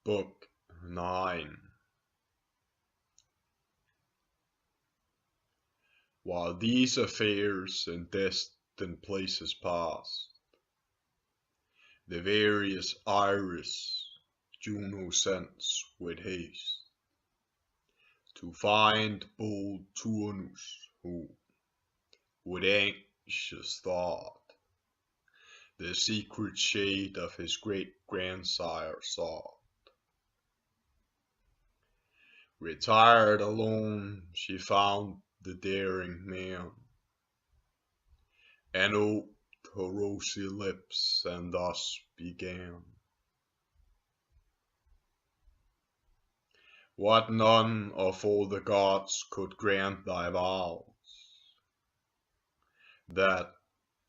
Book 9. While these affairs in distant places passed, the various Iris Juno sends with haste to find bold Turnus, who, with anxious thought, the secret shade of his great-grandsire sought. Retired alone, she found the daring man, and oped her rosy lips, and thus began. What none of all the gods could grant thy vows, that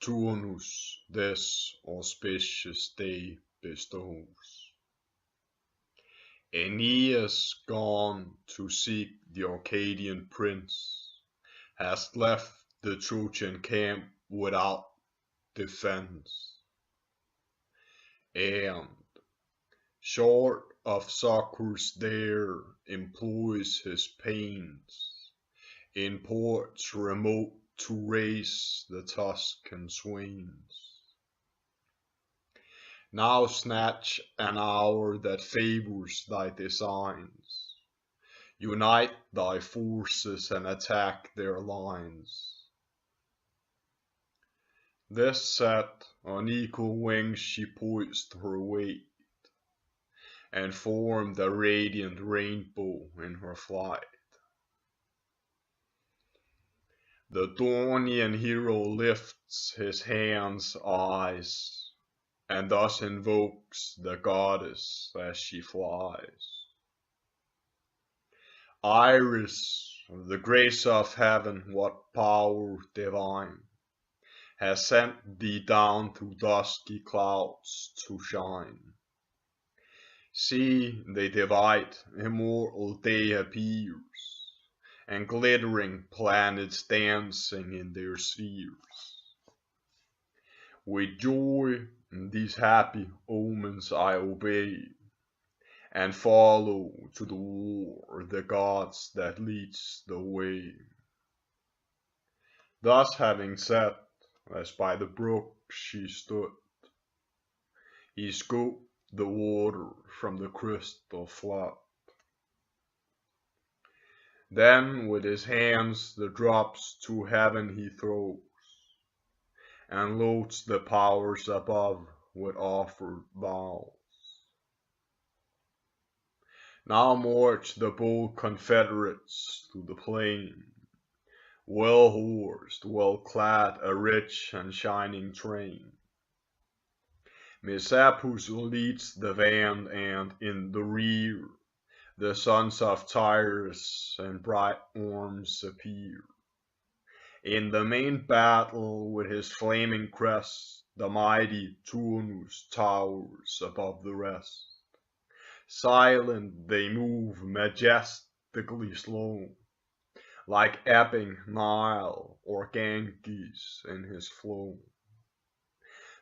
Turnus this auspicious day bestows. Æneas, gone to seek the Arcadian prince, has left the Trojan camp without defense, and, short of succors there, employs his pains in ports remote to raise the Tuscan swains. Now snatch an hour that favors thy designs, unite thy forces and attack their lines. This said, on equal wings she poised her weight, and formed a radiant rainbow in her flight. The Daunian hero lifts his hands, eyes, and thus invokes the goddess as she flies. Iris, the grace of heaven, what power divine has sent thee down through dusky clouds to shine? See, they divide, immortal day appears, and glittering planets dancing in their spheres. With joy these happy omens I obey, and follow to the war the gods that leads the way. Thus having said, as by the brook she stood, he scooped the water from the crystal flood. Then with his hands the drops to heaven he throws, and loads the powers above with offered vows. Now march the bold confederates through the plain, well horsed, well clad, a rich and shining train. Messapus leads the van, and in the rear the sons of Tyrus in bright arms appear. In the main battle with his flaming crest, the mighty Turnus towers above the rest. Silent they move, majestically slow, like ebbing Nile or Ganges in his flow.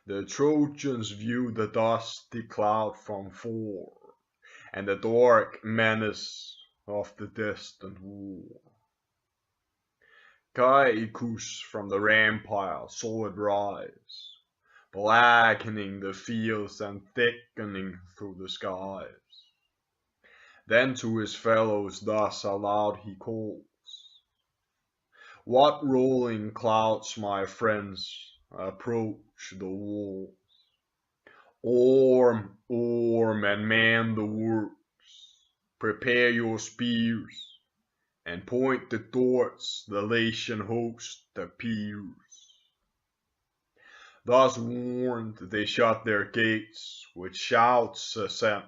The Trojans view the dusty cloud from far, and the dark menace of the distant war. Caicus from the rampart saw it rise, blackening the fields and thickening through the skies. Then to his fellows thus aloud he calls, "What rolling clouds, my friends, approach the walls? Arm, arm, and man the works, prepare your spears, and point the darts, the Latian host appears." Thus warned, they shut their gates, with shouts ascend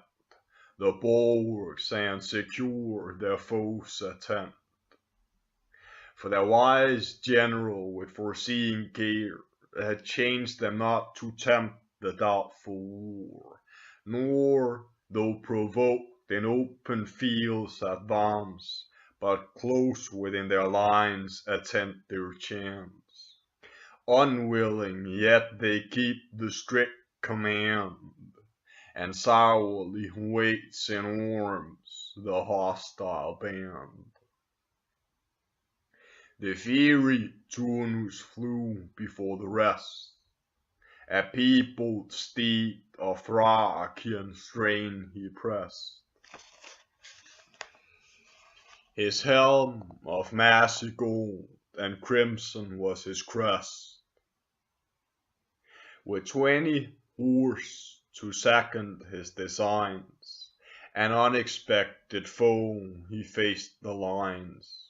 the bulwarks, and secure their foes' attempt. For their wise general, with foreseeing care, had changed them not to tempt the doubtful war, nor, though provoked in open fields, advance, but close within their lines attempt their chance. Unwilling, yet they keep the strict command, and sourly waits in arms the hostile band. The fiery Turnus flew before the rest, a peopled steed of Thracian strain he pressed. His helm of massy gold and crimson was his crest, with 20 horse to second his designs. An unexpected foe he faced the lines.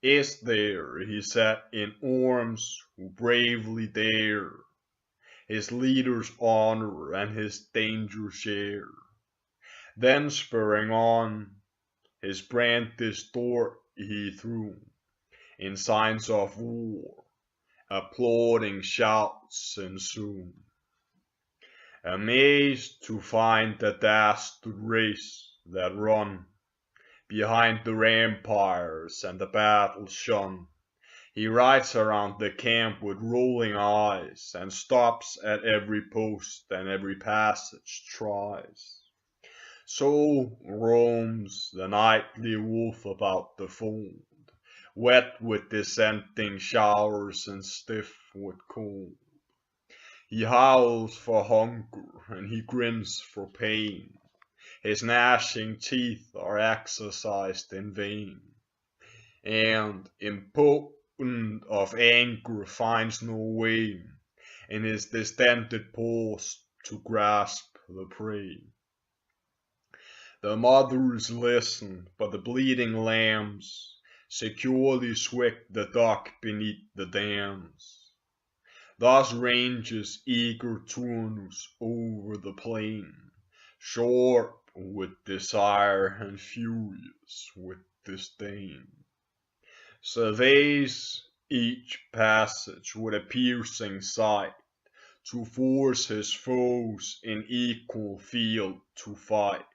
Is there, he said, in arms who bravely dare his leader's honor and his danger share? Then spurring on, his brandished sword he threw, in signs of war, applauding shouts ensue. Amazed to find the dastard race that run behind the rampires and the battle shun, he rides around the camp with rolling eyes, and stops at every post and every passage tries. So roams the nightly wolf about the fold, wet with dissenting showers and stiff with cold. He howls for hunger and he grins for pain. His gnashing teeth are exercised in vain, and impotent of anger finds no way in his distended paws to grasp the prey. The mothers listen, but the bleeding lambs securely swig the duck beneath the dams. Thus ranges eager Turnus over the plain, sharp with desire and furious with disdain. Surveys each passage with a piercing sight, to force his foes in equal field to fight.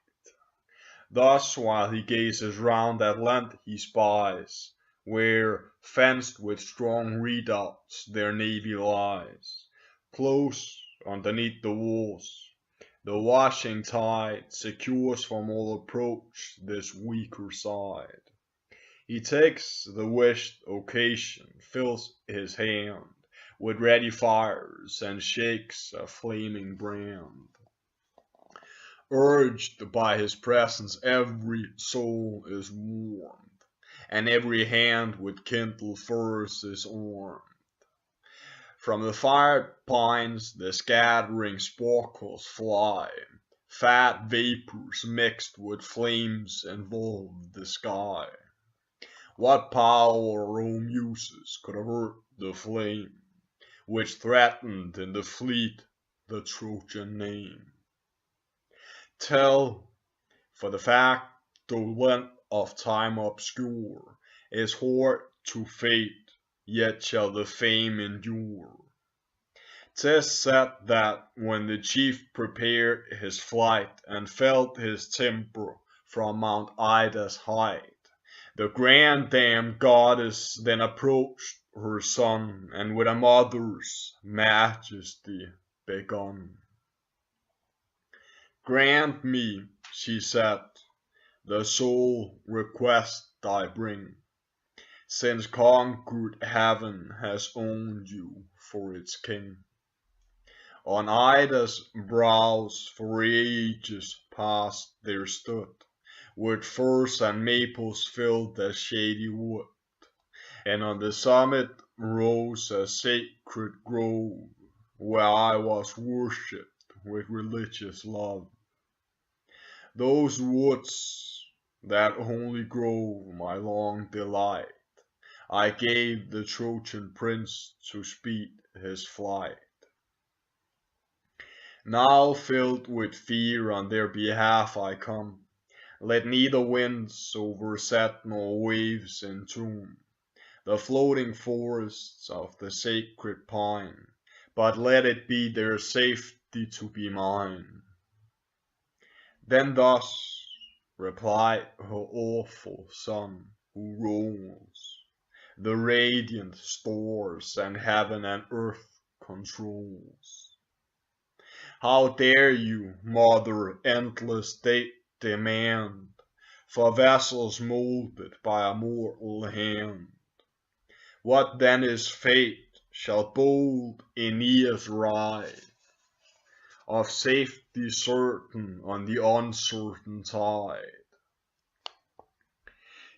Thus while he gazes round at length he spies, where, fenced with strong redoubts, their navy lies. Close underneath the walls, the washing tide secures from all approach this weaker side. He takes the wished occasion, fills his hand with ready fires, and shakes a flaming brand. Urged by his presence, every soul is warmed, and every hand with kindled fires is armed. From the fired pines the scattering sparkles fly, fat vapors mixed with flames involve the sky. What power Rome uses could avert the flame, which threatened in the fleet the Trojan name? Tell, for the fact, though length of time obscure, is hard to fate, yet shall the fame endure. 'Tis said that when the chief prepared his flight, and felt his temper from Mount Ida's height, the grandame goddess then approached her son, and with a mother's majesty begun. Grant me, she said, the sole request I bring, since conquered heaven has owned you for its king. On Ida's brows for ages past there stood, with firs and maples filled the shady wood, and on the summit rose a sacred grove, where I was worshipped with religious love. Those woods, that only grove my long delight, I gave the Trojan prince to speed his flight. Now filled with fear on their behalf I come, let neither winds overset nor waves entomb the floating forests of the sacred pine, but let it be their safety to be mine. Then thus replied her awful son, who rules the radiant stars and heaven and earth controls. How dare you, mother, endless date demand for vessels molded by a mortal hand? What then is fate? Shall bold Æneas ride, of safety certain on the uncertain tide?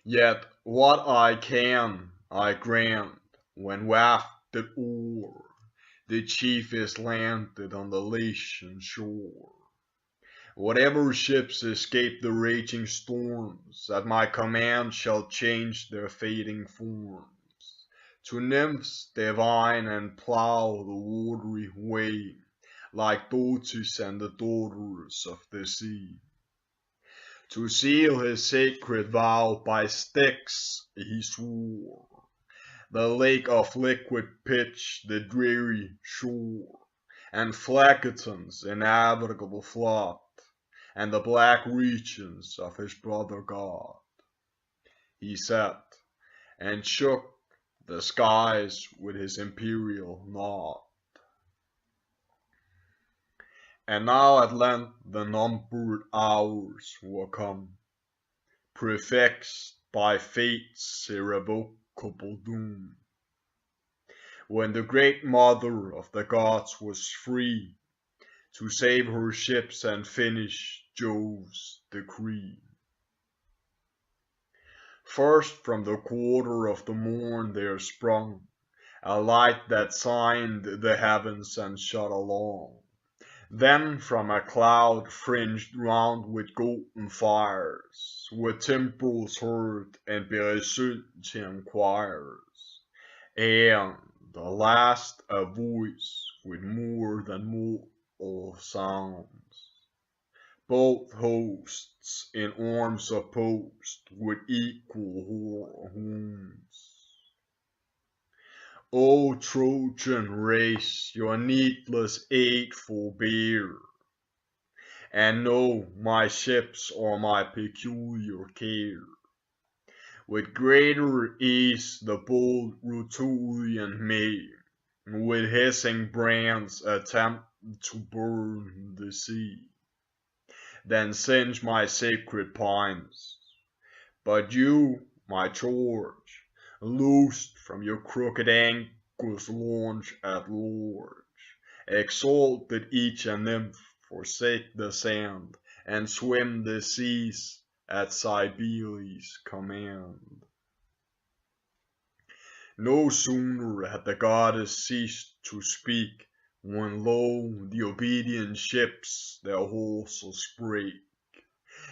Yet what I can, I grant, when wafted o'er, the chief is landed on the Latian shore. Whatever ships escape the raging storms, at my command shall change their fading forms to nymphs divine and plow the watery way, like Bootes and the daughters of the sea. To seal his sacred vow by Styx he swore, the lake of liquid pitch, the dreary shore, and Phlegethon's inevitable flood, and the black regions of his brother god. He sat, and shook the skies with his imperial nod. And now at length the numbered hours were come, prefixed by fate's irrevocable doom, when the great mother of the gods was free to save her ships and finish Jove's decree. First from the quarter of the morn there sprung a light that signed the heavens and shot along. Then from a cloud fringed round with golden fires, were timbrels heard and Beresuntian choirs, and the last a voice with more than mortal sounds. Both hosts in arms opposed with equal horns. O Trojan race, your needless aid forbear, and know my ships are my peculiar care. With greater ease the bold Rutulian may, with hissing brands attempt to burn the sea, then singe my sacred pines. But you, my charge, loosed from your crooked ankles launch at large, exalted each a nymph, forsake the sand, and swim the seas at Cybele's command. No sooner had the goddess ceased to speak, when lo, the obedient ships their hawsers break,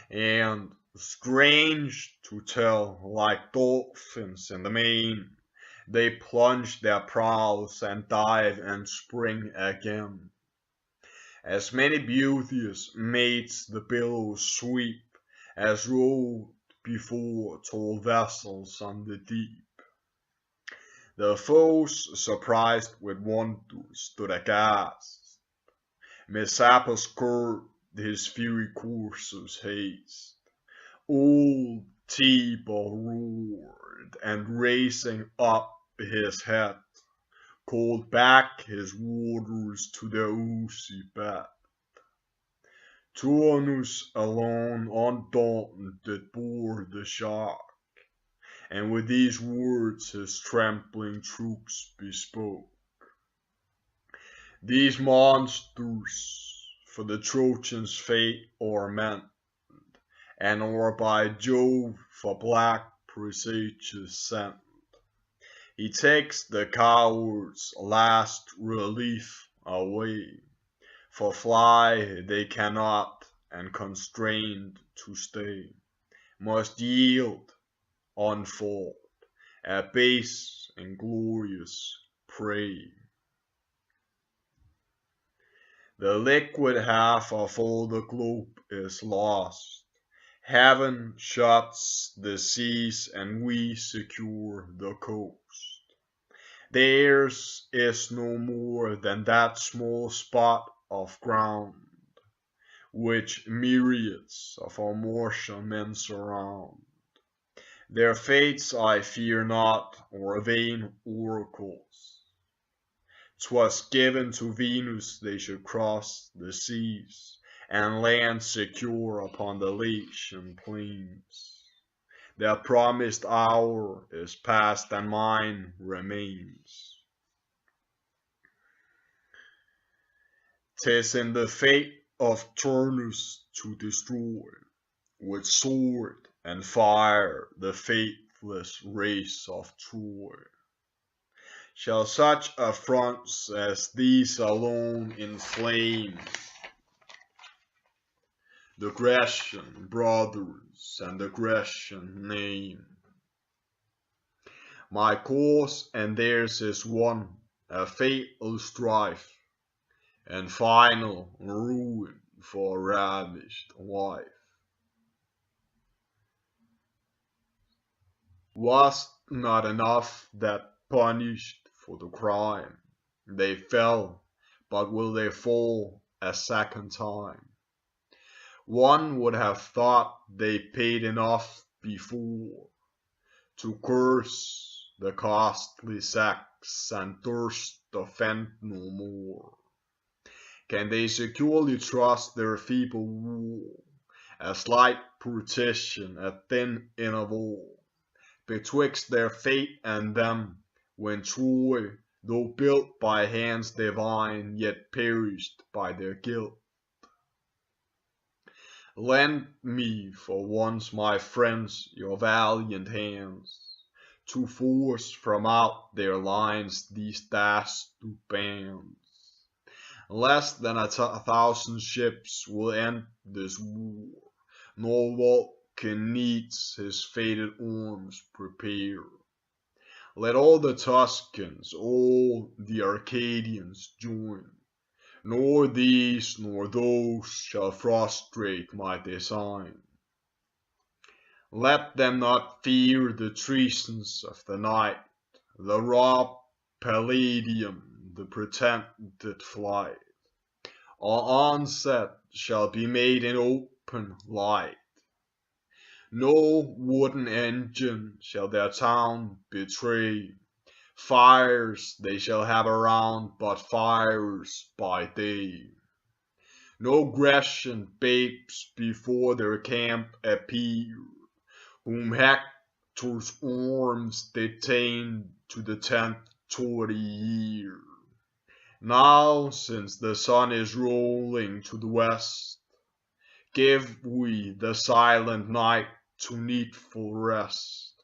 and, strange to tell, like dolphins in the main, they plunge their prows and dive and spring again. As many beauteous maids the billows sweep, as rode before tall vessels on the deep. The foes, surprised with wonder, stood aghast. Messapus curbed his fury coursers' haste. Old Tiber roared, and raising up his head, called back his warders to their oozy bed. Turnus alone undaunted bore the shock, and with these words his trampling troops bespoke. These monsters for the Trojans' fate are meant, and are by Jove for black presages sent. He takes the cowards' last relief away, for fly they cannot, and constrained to stay, must yield, unfold, a base inglorious prey. The liquid half of all the globe is lost. Heaven shuts the seas, and we secure the coast. Theirs is no more than that small spot of ground, which myriads of our mortal men surround. Their fates I fear not, or vain oracles. 'Twas given to Venus they should cross the seas, and land secure upon the Latian plains. Their promised hour is past, and mine remains. 'Tis in the fate of Turnus to destroy, with sword and fire, the faithless race of Troy. Shall such affronts as these alone inflame the Grecian brothers and the Grecian name? My cause and theirs is one, a fatal strife, and final ruin for a ravished wife. Was not enough that punished for the crime they fell, but will they fall a second time? One would have thought they paid enough before to curse the costly sex and thirst offend no more. Can they securely trust their feeble wool, a slight partition, a thin interval, betwixt their fate and them, when Troy, though built by hands divine, yet perished by their guilt? Lend me for once, my friends, your valiant hands, to force from out their lines these dastard bands. Less than 1,000 ships will end this war, nor Vulcan needs his fated arms prepare. Let all the Tuscans, all the Arcadians join, nor these nor those shall frustrate my design. Let them not fear the treasons of the night, the robbed Palladium, the pretended flight. Our onset shall be made in open light. No wooden engine shall their town betray. Fires they shall have around, but fires by day. No Grecian babes before their camp appear, whom Hector's arms detained to the 10th 30 year. Now, since the sun is rolling to the west, give we the silent night to needful rest.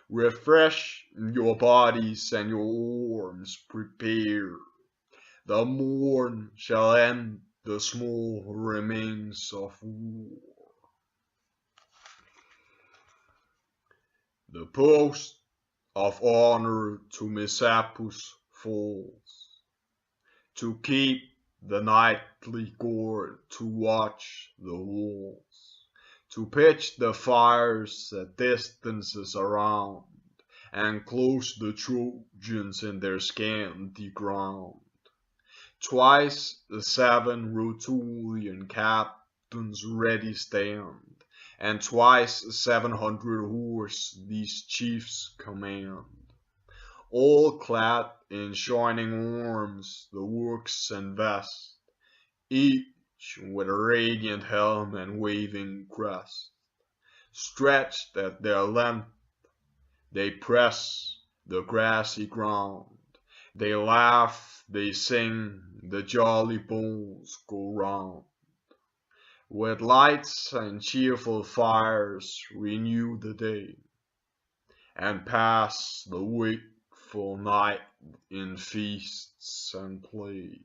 Refresh your bodies and your arms prepare. The morn shall end the small remains of war. The post of honor to Messapus falls, to keep the nightly guard, to watch the walls, to pitch the fires at distances around, and close the Trojans in their scanty ground. Twice the 7 Rutulian captains ready stand, and twice 700 horse these chiefs command, all clad in shining arms, the works and vest, each with a radiant helm and waving crest. Stretched at their length, they press the grassy ground, they laugh, they sing, the jolly bulls go round. With lights and cheerful fires renew the day, and pass the wakeful night in feasts and play.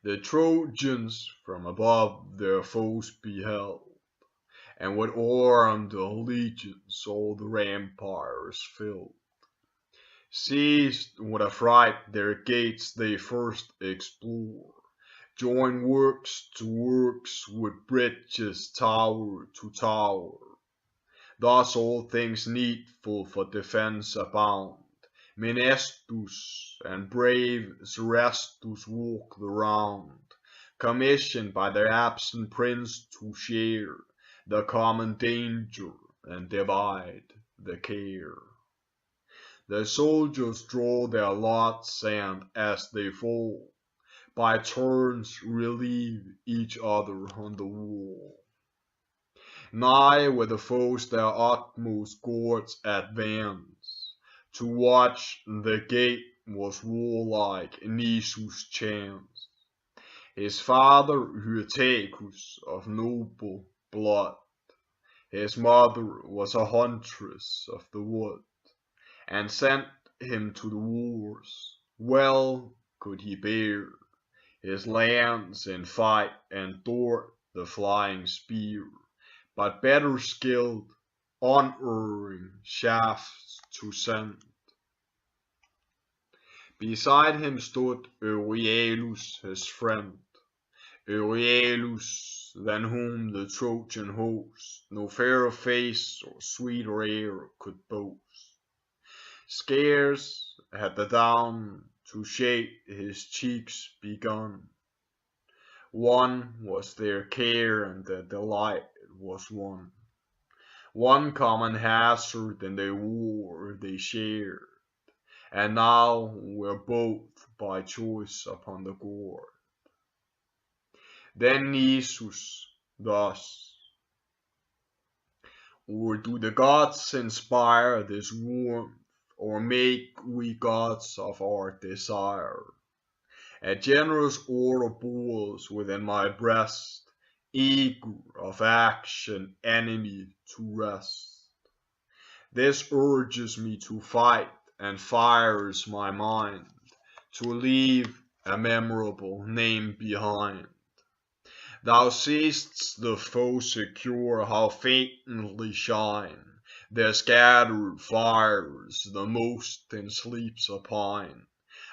The Trojans from above their foes beheld, and with armed legions all the ramparts filled. Seized with affright their gates they first explore, join works to works with bridges tower to tower. Thus all things needful for defense abound. Menestus and brave Serestus walk the round, commissioned by their absent prince to share the common danger and divide the care. The soldiers draw their lots, and as they fall, by turns relieve each other on the wall. Nigh with the foes their utmost guards advance, to watch the gate was warlike Æneas' chance. His father Turnus of noble blood, his mother was a huntress of the wood, and sent him to the wars. Well could he bear his lance in fight, and dart the flying spear, but better skilled unerring shafts to send. Beside him stood Vergil, his friend, Vergil, than whom the Trojan host no fairer face or sweeter air could boast. Scarce had the down to shade his cheeks begun. One was their care, and their delight was one. One common hazard in their war they shared, and now were both by choice upon the gourd. Then Æneas thus: or do the gods inspire this warmth, or make we gods of our desire? A generous order boils within my breast, eager of action, enemy to rest. This urges me to fight, and fires my mind to leave a memorable name behind. Thou seest the foe secure, how faintly shine their scattered fires, the most in sleep supine.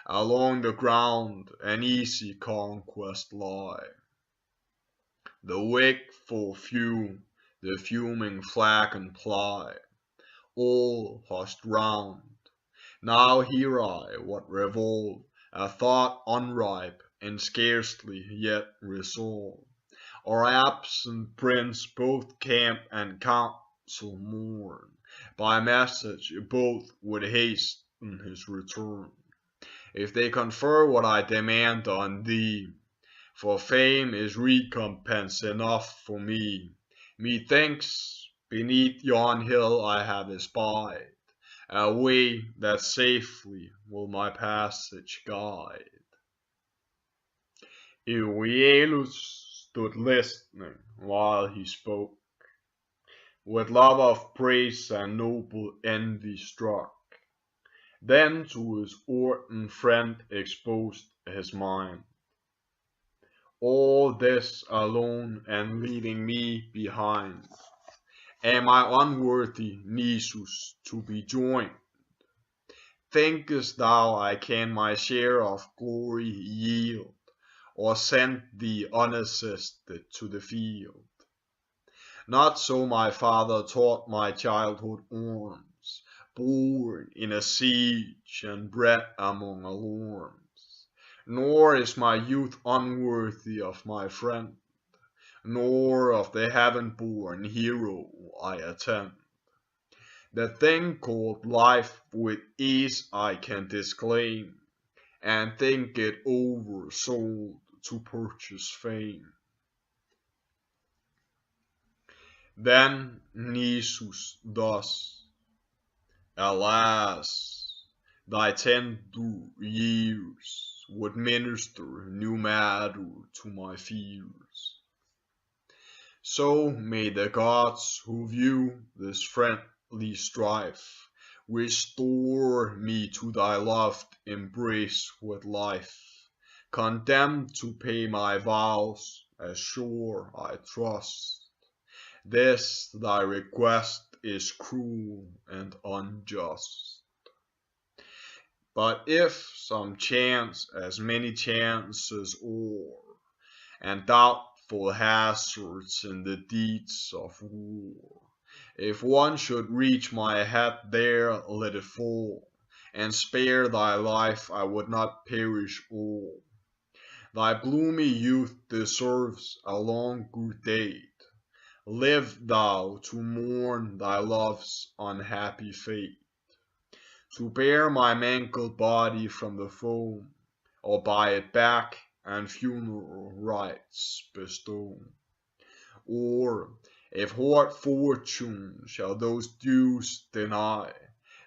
Along the ground an easy conquest lie. The wakeful few the fuming flagon ply, all hushed round. Now hear I what revolve, a thought unripe, and scarcely yet resolved. Our absent prince both camp and council mourn, by message both would hasten his return. If they confer what I demand on thee, for fame is recompense enough for me. Methinks beneath yon hill I have espied a way that safely will my passage guide. Vergil stood listening while he spoke, with love of praise and noble envy struck. Then to his orphan friend exposed his mind. All this alone, and leaving me behind. Am I unworthy, Æneas, to be joined? Thinkest thou I can my share of glory yield, or send thee unassisted to the field? Not so my father taught my childhood arms, born in a siege and bred among alarms. Nor is my youth unworthy of my friend, nor of the heaven-born hero I attend. The thing called life with ease I can disclaim, and think it oversold to purchase fame. Then Æneas thus: alas, thy tender years would minister new matter to my fears. So may the gods who view this friendly strife restore me to thy loved embrace with life, condemned to pay my vows, as sure I trust. This thy request is cruel and unjust. But if some chance, as many chances o'er, and doubtful hazards in the deeds of war, if one should reach my head there, let it fall, and spare thy life, I would not perish all. Thy bloomy youth deserves a longer date. Live thou to mourn thy love's unhappy fate. to bear my mangled body from the foam, or buy it back and funeral rites bestow. Or, if hoard fortune shall those dues deny,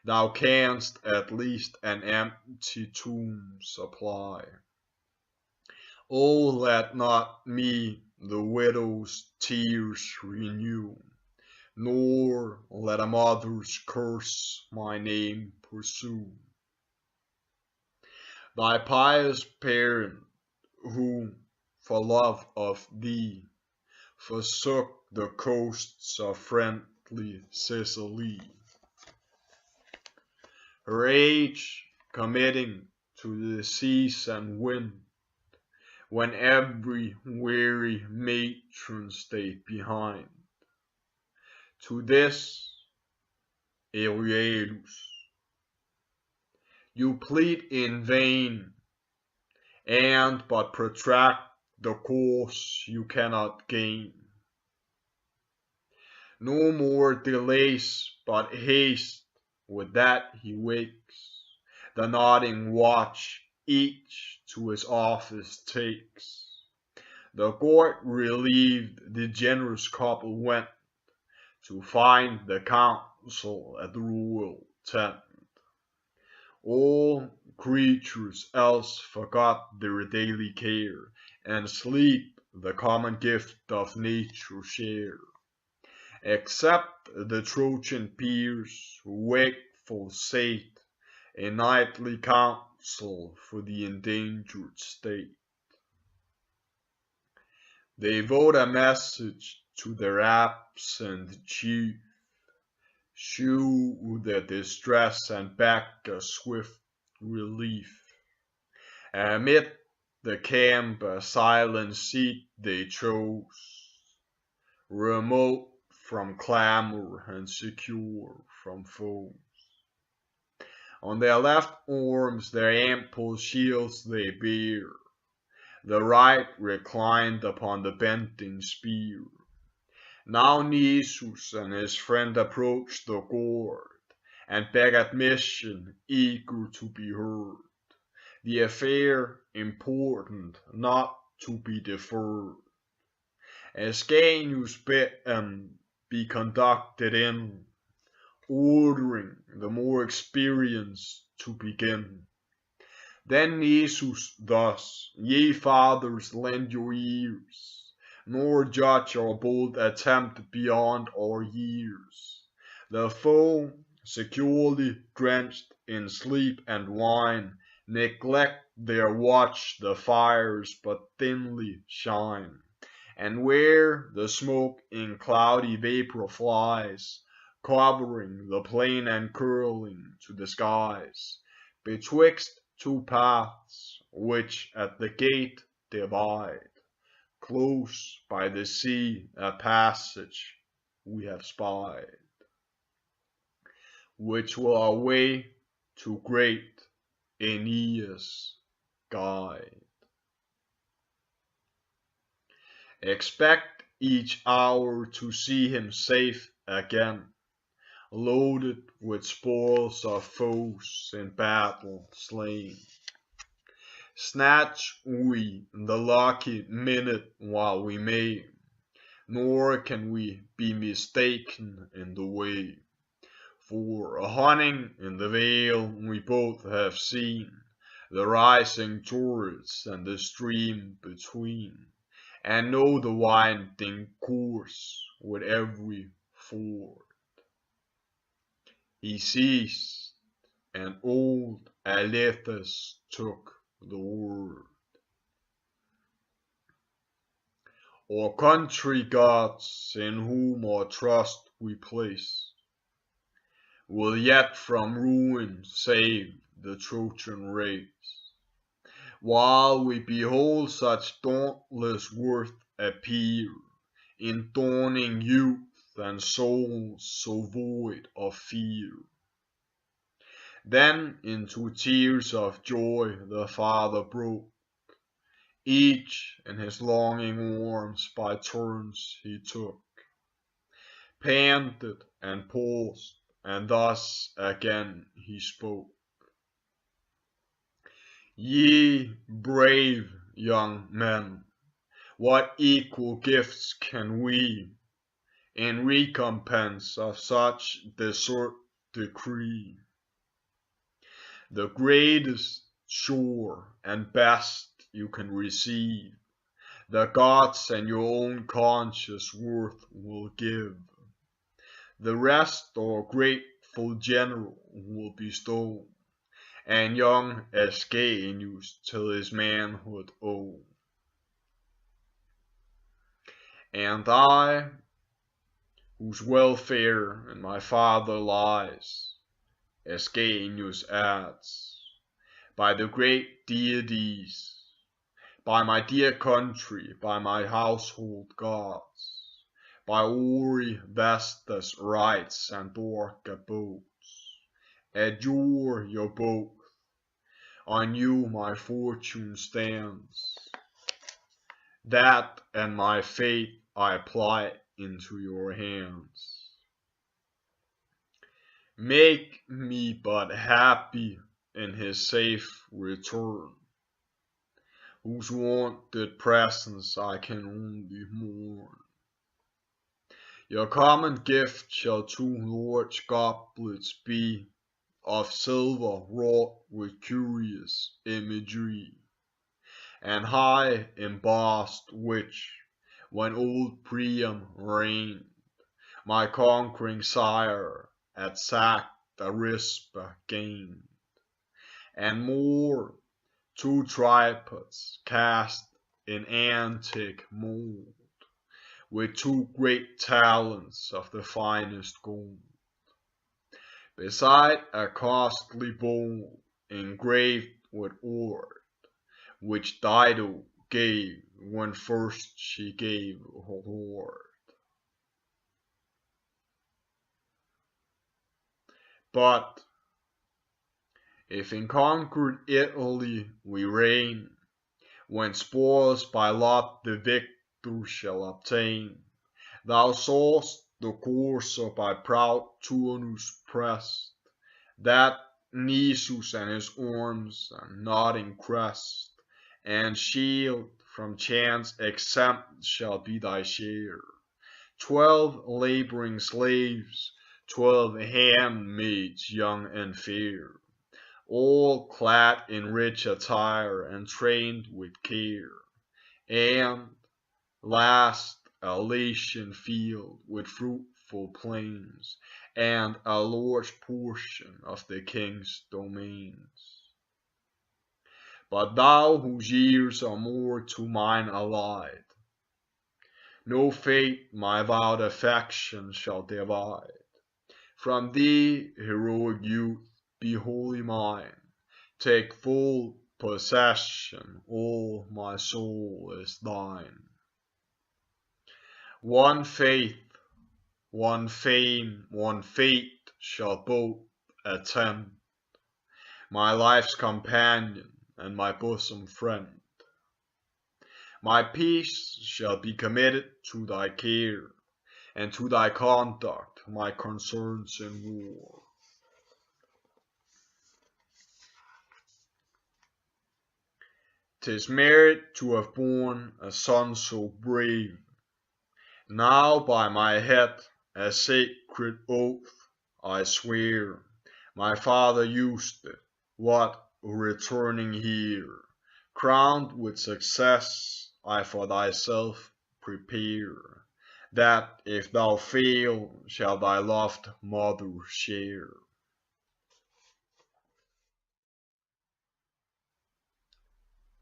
thou canst at least an empty tomb supply. Oh, let not me the widow's tears renew, nor let a mother's curse my name pursue. Thy pious parent, who, for love of thee, forsook the coasts of friendly Sicily, her age committing to the seas and wind, when every weary matron stayed behind. To this, Æneas, you plead in vain, and but protract the course you cannot gain. No more delays, but haste, with that he wakes, the nodding watch each to his office takes. The court relieved, the generous couple went to find the council at the royal tent. All creatures else forgot their daily care, and sleep, the common gift of nature, share. Except the Trojan peers, who wakeful sate a nightly council for the endangered state. They vote a message to their absent chief, shew their distress and beg a swift relief. Amid the camp a silent seat they chose, remote from clamor and secure from foes. On their left arms their ample shields they bear, the right reclined upon the bending spear. Now Nisus and his friend approach the guard, and beg admission, eager to be heard. The affair important, not to be deferred. Ascanius bid them be conducted in, ordering the more experienced to begin. Then Nisus thus: Ye fathers, lend your ears, nor judge our bold attempt beyond our years. The foe, securely drenched in sleep and wine, neglect their watch, the fires but thinly shine. And where the smoke in cloudy vapor flies, covering the plain and curling to the skies, betwixt two paths, which at the gate divide, close by the sea a passage we have spied, which will our way to great Æneas guide. Expect each hour to see him safe again, loaded with spoils of foes in battle slain. Snatch we the lucky minute while we may, nor can we be mistaken in the way. For hunting in the vale we both have seen the rising turrets and the stream between, and know the winding course with every ford. He ceased, and old Æneas took the word. Our country gods, in whom our trust we place, will yet from ruin save the Trojan race, while we behold such dauntless worth appear in dawning youth and souls so void of fear. Then into tears of joy the father broke, each in his longing arms by turns he took, panted and paused and thus again he spoke. Ye brave young men, what equal gifts can we, in recompense of such desert decree? The greatest, sure, and best you can receive, the gods and your own conscious worth will give. The rest our grateful general will bestow, and young Æneas till his manhood owe. And I, whose welfare in my father lies, Æneas adds, by the great deities, by my dear country, by my household gods, by Ori Vesta's rights and dark abodes, adjure your both, on you my fortune stands, that and my fate I apply into your hands. Make me but happy in his safe return, whose wonted presence I can only mourn. Your common gift shall 2 large goblets be, of silver wrought with curious imagery, and high embossed, which, when old Priam reigned, my conquering sire at Sac-Arispa gained, and more, 2 tripods cast in antique mold, with 2 great talents of the finest gold, beside a costly bowl engraved with ore, which Dido gave when first she gave her lord. But if in conquered Italy we reign, when spoils by lot the victor shall obtain, thou saw'st the courser by proud Turnus pressed, that Nisus and his arms and nodding crest, and shield from chance exempt shall be thy share. 12 laboring slaves, 12 handmaids young and fair, all clad in rich attire and trained with care, and, last, a Latian field with fruitful plains, and a large portion of the king's domains. But thou whose years are more to mine allied, no fate my vowed affection shall divide. From thee, heroic youth, be wholly mine, take full possession, all my soul is thine. One faith, one fame, one fate shall both attend, my life's companion and my bosom friend. My peace shall be committed to thy care, and to thy conduct my concerns in war. 'Tis merit to have borne a son so brave. Now by my head a sacred oath I swear, my father used it, what, returning here, crowned with success, I for thyself prepare, that if thou fail, shall thy loved mother share.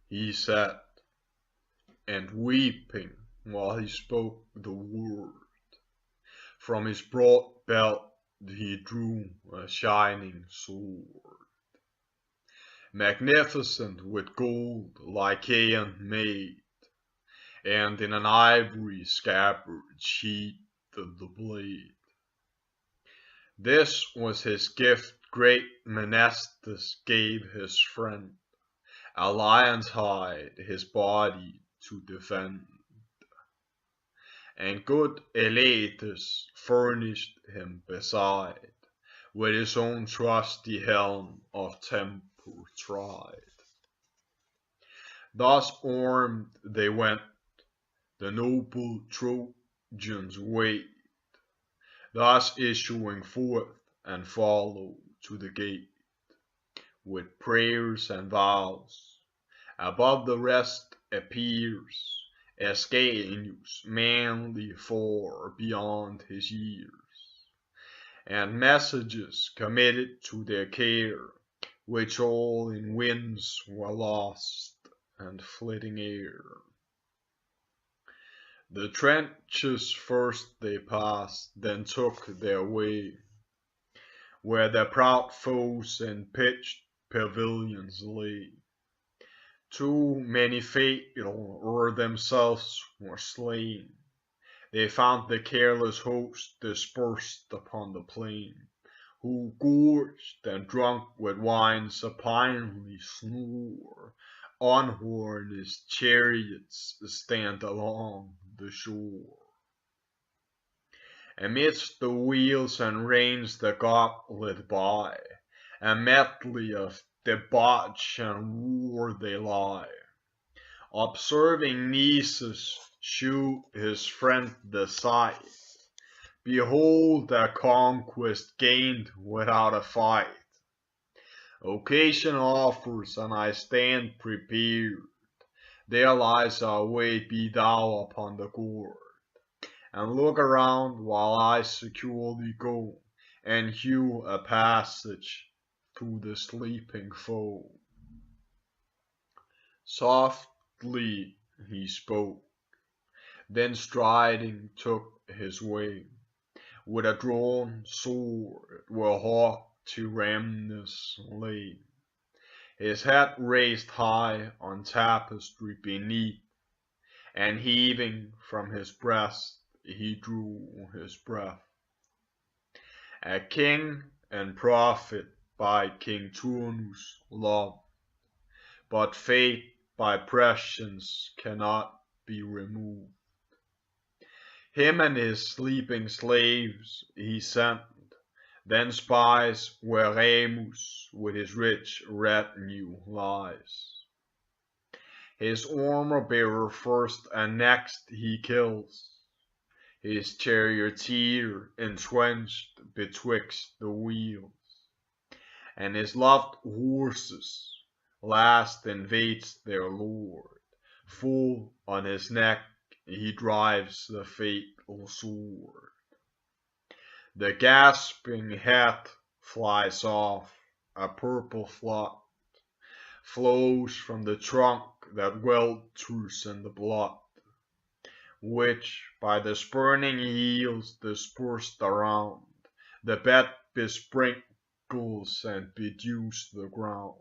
He said, and weeping while he spoke the word, from his broad belt he drew a shining sword, magnificent with gold Lycaon made, and in an ivory scabbard sheathed the blade. This was his gift great Menestheus gave his friend, a lion's hide his body to defend. And good Æneas furnished him beside with his own trusty helm of temper tried. Thus armed they went, the noble Trojans wait, thus issuing forth and follow to the gate, with prayers and vows. Above the rest appears Æneas, manly far beyond his years, and messages committed to their care, which all in winds were lost and flitting air. The trenches first they passed, then took their way, where their proud foes in pitched pavilions lay. Too many fatal o'er themselves were slain. They found the careless host dispersed upon the plain, who gorged and drunk with wine supinely snore, unhorned as chariots stand along the shore. Amidst the wheels and reins the goblet by, a medley of debauch and war they lie. Observing Nisus shoot his friend the scythe, behold a conquest gained without a fight. Occasion offers, and I stand prepared. There lies our way, be thou upon the gourd, and look around while I securely go, and hew a passage through the sleeping foe. Softly he spoke, then striding took his way, with a drawn sword where hawk Turnus lay, his head raised high on tapestry beneath, and heaving from his breast he drew his breath. A king and prophet by King Turnus loved, but fate by prescience cannot be removed. Him and his sleeping slaves he sent, then spies where Remus with his rich retinue lies. His armor-bearer first and next he kills, his charioteer entrenched betwixt the wheels, and his loved horses last invades their lord. Full on his neck he drives the fatal sword. The gasping head flies off, a purple flood flows from the trunk that welters in the blood, which by the spurning heels dispersed around the bed besprinkles and bedews the ground.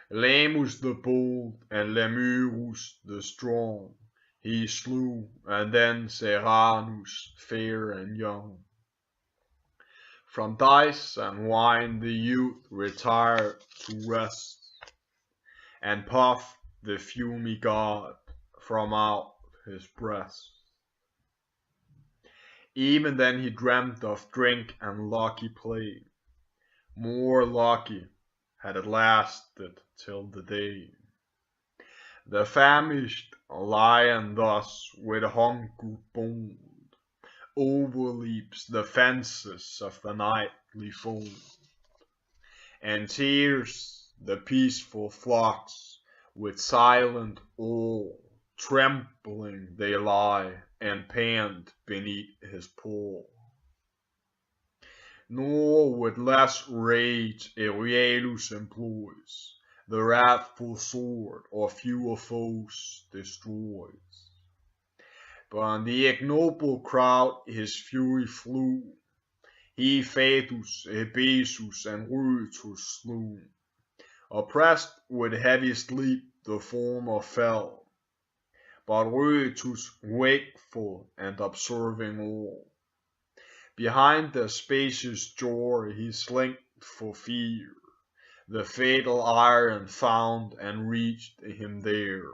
Remus the bold and Lemurus the strong he slew, and then Serranus fair and young. From dice and wine the youth retired to rest, and puffed the fumy god from out his breast. Even then he dreamt of drink and lucky play, more lucky had it lasted till the day. The famished lion thus with hunger bold overleaps the fences of the nightly fold, and tears the peaceful flocks with silent awe. Trembling they lie and pant beneath his paw. Nor with less rage Aurelius employs the wrathful sword, or fewer foes destroys. But on the ignoble crowd his fury flew, he Fatus, Ebesus, and Rhoetus slew. Oppressed with heavy sleep the former fell, but Rhoetus wakeful and observing all. Behind the spacious door he slinked for fear, the fatal iron found and reached him there.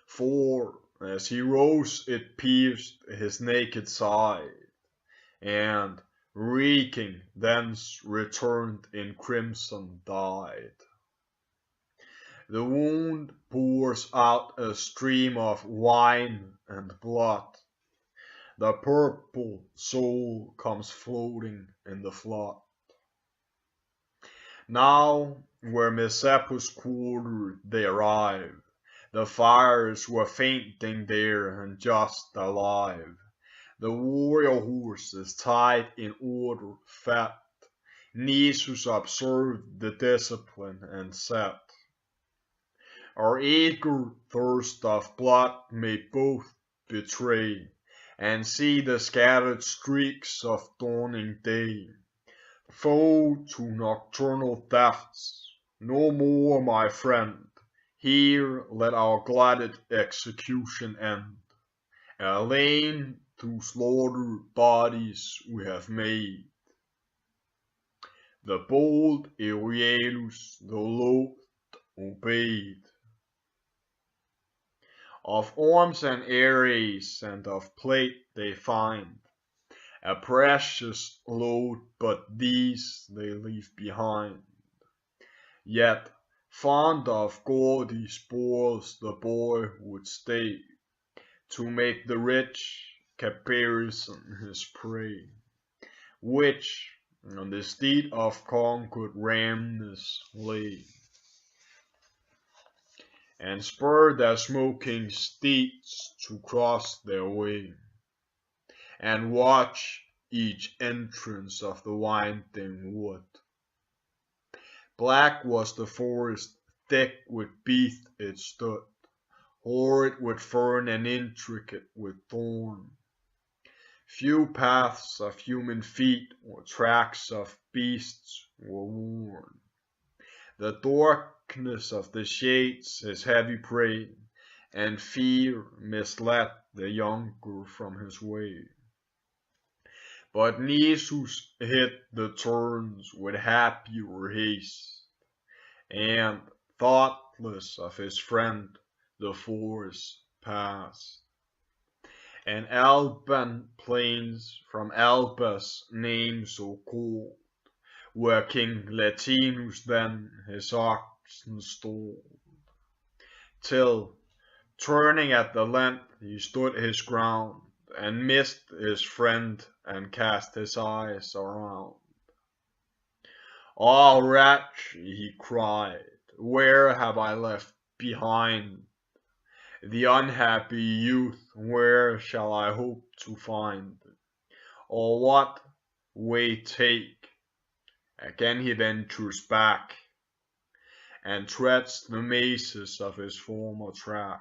For as he rose it pierced his naked side, and reeking, thence returned in crimson dyed. The wound pours out a stream of wine and blood. The purple soul comes floating in the flood. Now, where Messapus quartered, they arrive. The fires were fainting there and just alive. The warrior horses tied in order fat. Nisus observed the discipline and said, our eager thirst of blood may both betray, and see the scattered streaks of dawning day. Foe to nocturnal thefts, no more, my friend. Here let our glutted execution end. A lane through slaughtered bodies we have made. The bold Euryalus, though loath, obeyed. Of arms and arrays and of plate they find a precious load, but these they leave behind. Yet, fond of gaudy spoils, the boy would stay to make the rich caparison his prey, which on the steed of conquered Rhamnus lay, and spurred their smoking steeds to cross their way, and watch each entrance of the winding wood. Black was the forest, thick with beech it stood, horrid with fern and intricate with thorn. Few paths of human feet or tracks of beasts were worn. The darkness of the shades is heavy prey, and fear misled the younger from his way. But Nisus hit the turns with happier haste, and, thoughtless of his friend, the forest passed. And Alban plains from Alba's name so called, where King Latinus then his oxen stalled, till, turning at the length, he stood his ground, and missed his friend, and cast his eyes around. Ah, wretch, he cried, where have I left behind the unhappy youth? Where shall I hope to find, or what way take? Again he ventures back, and treads the mazes of his former track.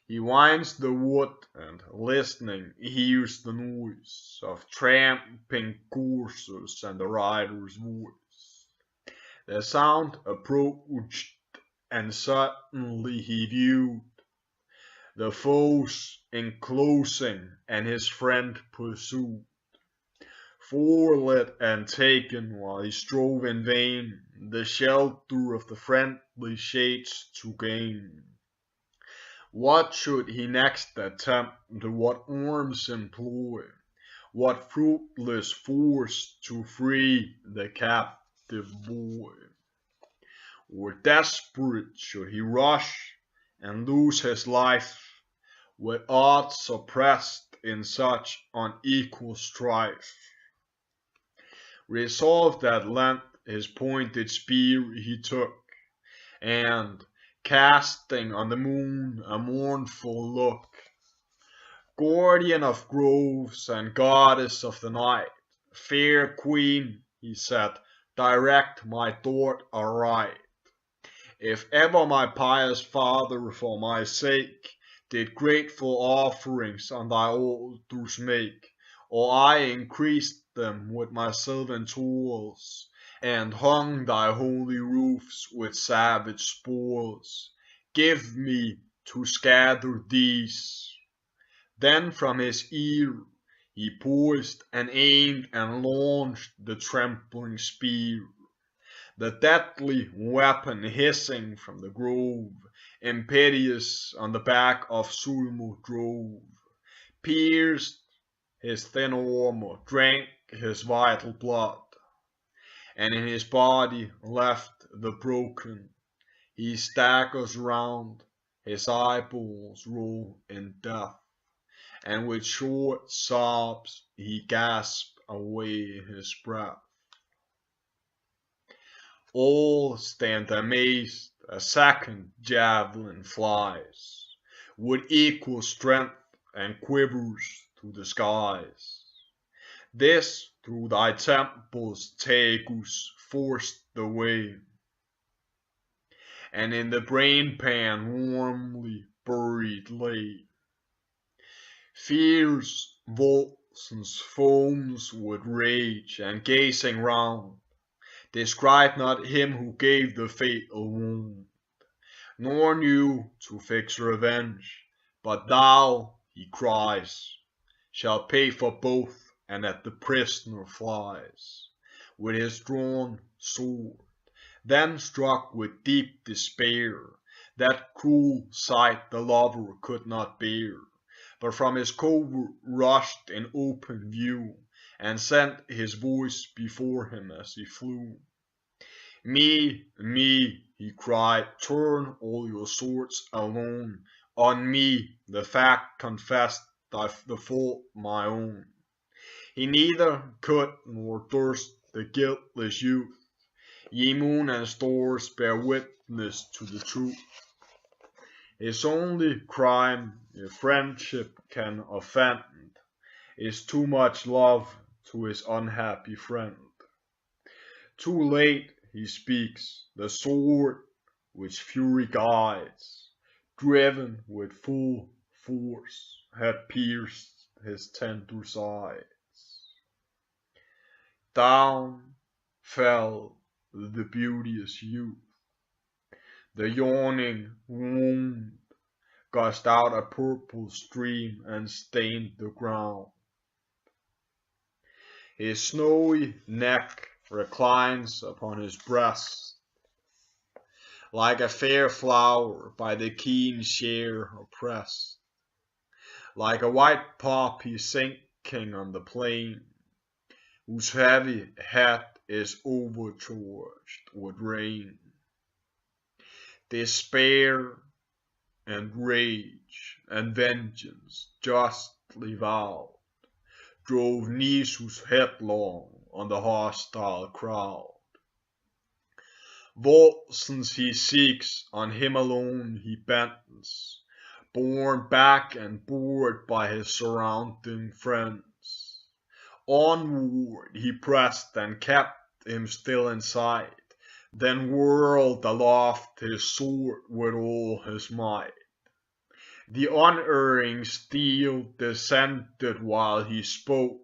He winds the wood, and listening hears the noise of tramping coursers and the rider's voice. The sound approached, and suddenly he viewed the foes enclosing, and his friend pursued. Forled and taken while he strove in vain the shelter of the friendly shades to gain. What should he next attempt, what arms employ, what fruitless force to free the captive boy? Or desperate should he rush and lose his life, with odds suppressed in such unequal strife? Resolved at length, his pointed spear he took, and, casting on the moon a mournful look, guardian of groves and goddess of the night, fair queen, he said, direct my thought aright. If ever my pious father for my sake did grateful offerings on thy altars make, or I increased them with my sylvan tools, and hung thy holy roofs with savage spoils, give me to scatter these. Then from his ear he poised and aimed and launched the trembling spear. The deadly weapon hissing from the grove, impetuous on the back of Sulmo drove, pierced his thin armor drank his vital blood, and in his body left the broken. He staggers round, his eyeballs roll in death, and with short sobs he gasps away his breath. All stand amazed, a second javelin flies, with equal strength and quivers to the skies. This through thy temples, Tagus, forced the way, and in the brain pan warmly buried lay. Fierce Volscens foams with rage, and gazing round, descried not him who gave the fatal wound, nor knew to fix revenge. But thou, he cries, shalt pay for both, and at the prisoner flies with his drawn sword. Then struck with deep despair, that cruel sight the lover could not bear, but from his covert rushed in open view, and sent his voice before him as he flew. Me, he cried, turn all your swords alone. On me the fact confessed, the fault my own. He neither could nor durst, the guiltless youth. Ye moon and stars bear witness to the truth. His only crime, if friendship can offend, is too much love to his unhappy friend. Too late he speaks, the sword which fury guides, driven with full force, had pierced his tender sides. Down fell the beauteous youth. The yawning wound gushed out a purple stream and stained the ground. His snowy neck reclines upon his breast, like a fair flower by the keen share oppressed, like a white poppy sinking on the plain, whose heavy head is overcharged with rain. Despair and rage and vengeance justly vowed drove Nisus headlong on the hostile crowd. Volscens he seeks, on him alone he bends, borne back and bored by his surrounding friends. Onward he pressed and kept him still in sight, then whirled aloft his sword with all his might. The unerring steel descended while he spoke,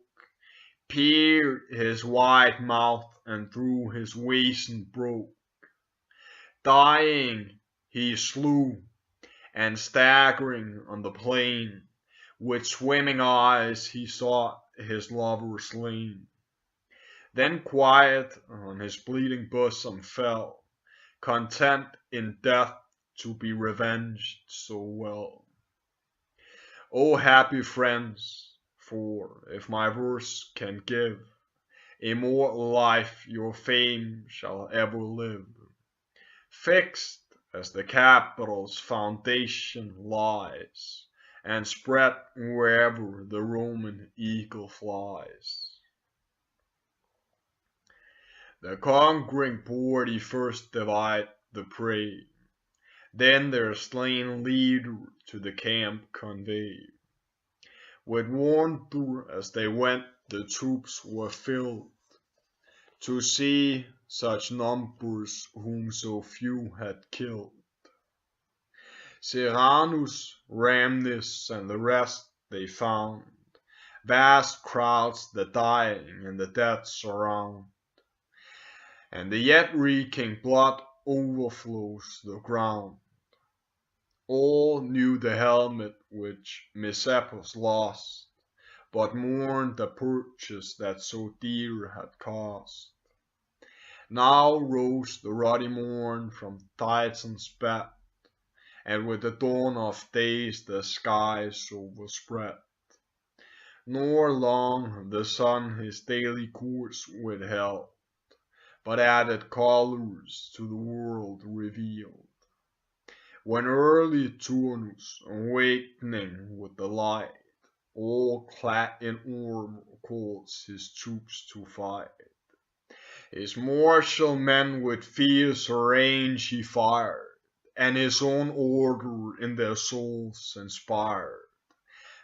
peered his wide mouth and through his weasand broke. Dying he slew, and staggering on the plain, with swimming eyes he sought his lover slain. Then quiet on his bleeding bosom fell, content in death to be revenged so well. O happy friends, for if my verse can give immortal life, your fame shall ever live, fixed as the capital's foundation lies, and spread wherever the Roman eagle flies. The conquering party first divide the prey, then their slain leader to the camp convey. With wonder as they went, the troops were filled to see such numbers whom so few had killed. Serranus, Rhamnus, and the rest they found, vast crowds the dying and the dead surround, and the yet reeking blood overflows the ground. All knew the helmet which Messapus lost, but mourned the purchase that so dear had cost. Now rose the ruddy morn from Titan's bed, and with the dawn of days the skies overspread. nor long the sun his daily course withheld, but added colors to the world revealed. When early Turnus, awakening with the light, all clad in armor, calls his troops to fight. His martial men with fierce range he fired, and his own order in their souls inspired.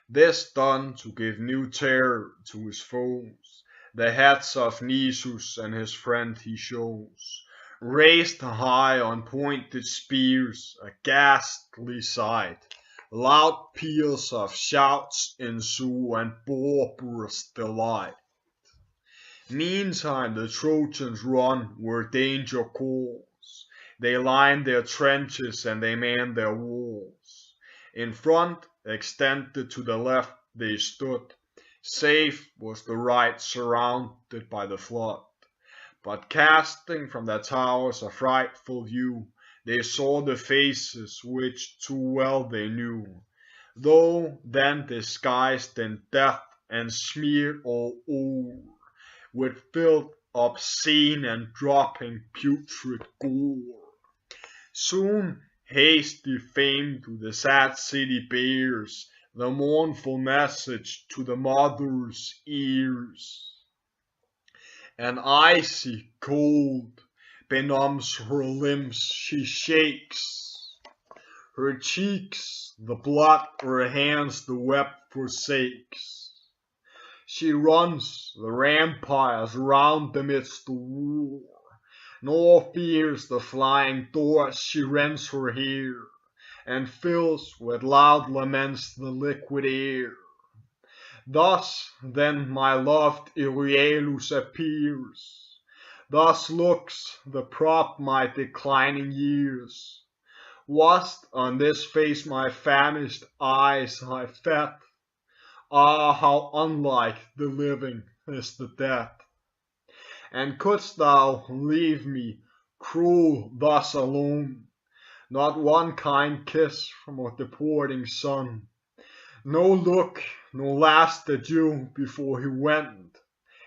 This done to give new terror to his foes, the heads of Nisus and his friend he shows, raised high on pointed spears, a ghastly sight. Loud peals of shouts ensue and barbarous delight. Meantime the Trojans run where danger calls. They line their trenches and they man their walls. In front, extended to the left, they stood. Safe was the right, surrounded by the flood. But casting from their towers a frightful view, they saw the faces which too well they knew, though then disguised in death and smeared all over with filth obscene and dropping putrid gore. Soon hasty fame to the sad city bears the mournful message to the mother's ears. An icy cold benumbs her limbs, she shakes her cheeks, the blood her hands the web forsakes. She runs the rampires round amidst the war, nor fears the flying doors. She rends her hair, and fills with loud laments the liquid air. Thus then my loved Euryalus appears, thus looks the prop my declining years. Wast on this face my famished eyes I fed, ah, how unlike the living is the dead! And couldst thou leave me, cruel, thus alone, not one kind kiss from a departing son, no look, no last adieu before he went,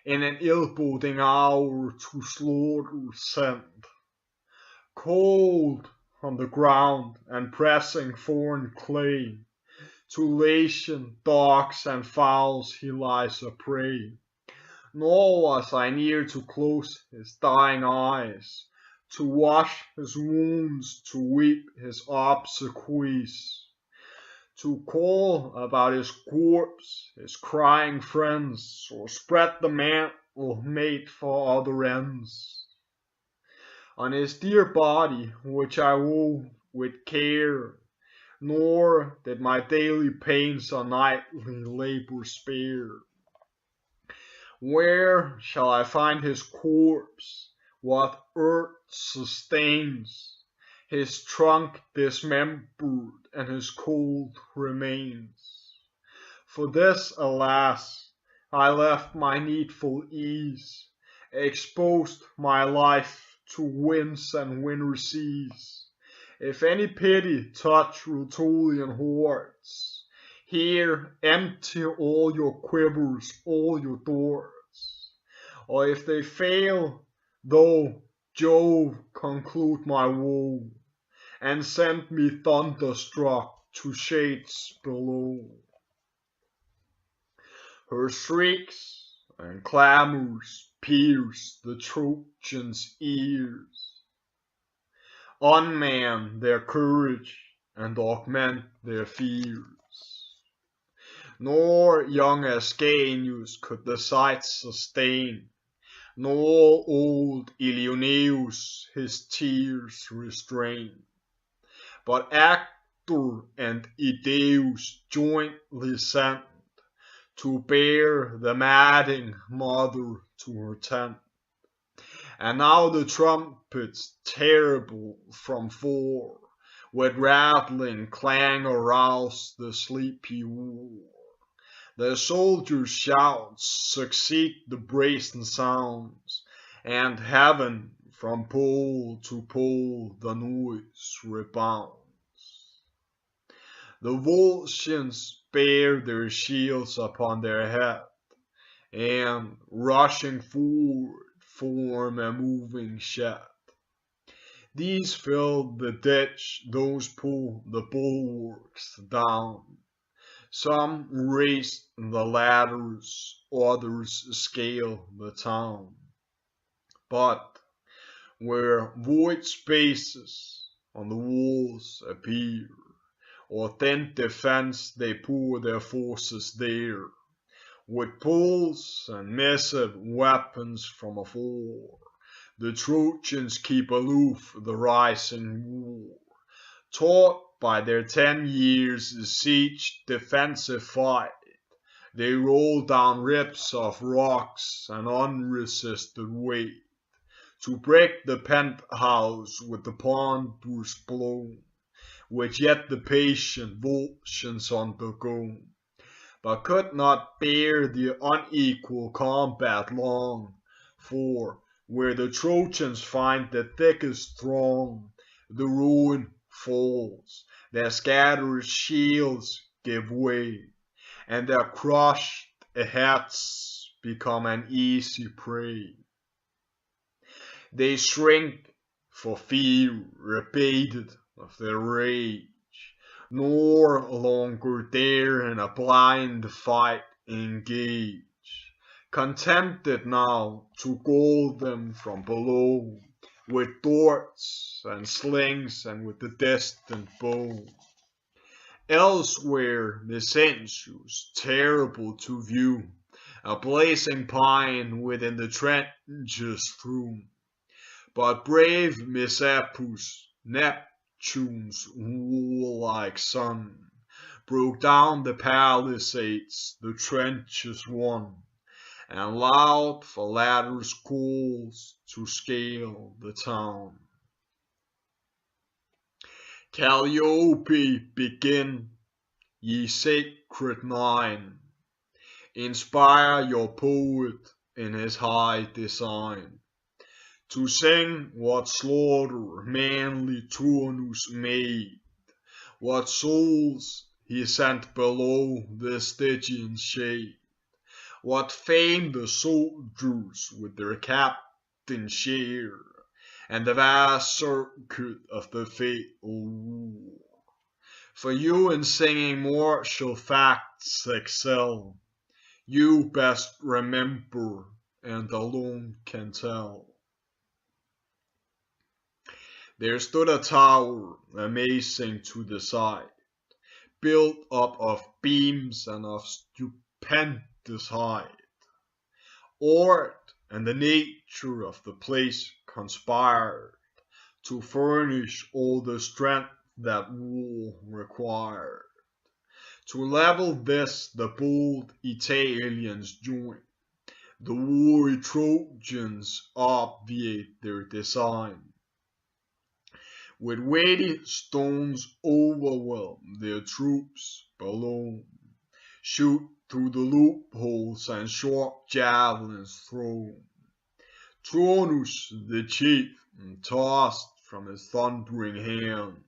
in an ill-boding hour to slaughter sent. Cold on the ground and pressing foreign clay, to Latian dogs and fowls he lies a prey. Nor was I near to close his dying eyes, to wash his wounds, to weep his obsequies, to call about his corpse his crying friends, or spread the mantle made for other ends. On his dear body, which I wove with care, nor did my daily pains or nightly labor spare. Where shall I find his corpse? What earth sustains his trunk dismembered and his cold remains? For this, alas, I left my needful ease, exposed my life to winds and winter seas. If any pity touch Rutulian hordes, here empty all your quivers, all your doors. Or if they fail, though Jove conclude my woe, and send me thunderstruck to shades below. Her shrieks and clamors pierce the Trojans' ears, unman their courage and augment their fears. Nor young Ascanius could the sight sustain, nor old Ilioneus his tears restrain. But Actor and Idaeus jointly sent to bear the madding mother to her tent. And now the trumpets terrible from fore, with rattling clang arouse the sleepy war. The soldiers' shouts succeed the brazen sounds, and heaven from pole to pole the noise rebounds. The Volscians bare their shields upon their head, and rushing forward form a moving shed. These fill the ditch, those pull the bulwarks down. Some raise the ladders, others scale the town. But where void spaces on the walls appear, or thin defense they pour their forces there, with poles and massive weapons from afar. The Trojans keep aloof the rising war, taught by their 10 years' siege defensive fight. They roll down ribs of rocks and unresisted weight, to break the penthouse with the ponderous blow, which yet the patient Volscians undergo, but could not bear the unequal combat long, for where the Trojans find the thickest throng, the ruin falls, their scattered shields give way, and their crushed heads become an easy prey. They shrink for fear abated of their rage, nor longer dare in a blind fight engage, contented now to gall them from below, with darts and slings and with the distant bow. Elsewhere Messentius, terrible to view, a blazing pine within the trenches threw. But brave Messapus, Neptune's warlike son, broke down the palisades, the trenches won, and loud for ladders calls to scale the town. Calliope, begin, ye sacred nine, inspire your poet in his high design, to sing what slaughter manly Turnus made, what souls he sent below the Stygian shade, what fame the soldiers with their captain share, and the vast circuit of the fatal war. For you in singing martial facts excel, you best remember and alone can tell. There stood a tower, amazing to the sight, built up of beams and of stupendous height. Art and the nature of the place conspired to furnish all the strength that war required. To level this the bold Italians join, the wary Trojans obviate their design. With weighty stones overwhelm their troops below, shoot through the loopholes and sharp javelins thrown. Turnus the chief tossed from his thundering hand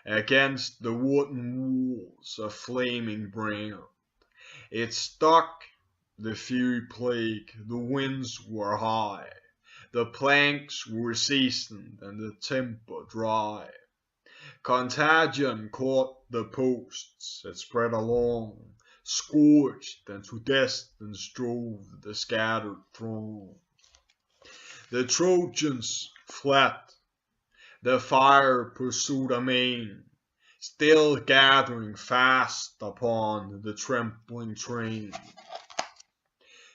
against the wooden walls a flaming brand. It stuck, the fury plague, the winds were high, the planks were seasoned and the timber dry. Contagion caught the posts, it spread along, scorched and to distance drove the scattered throng. The Trojans fled, the fire pursued amain, still gathering fast upon the trembling train,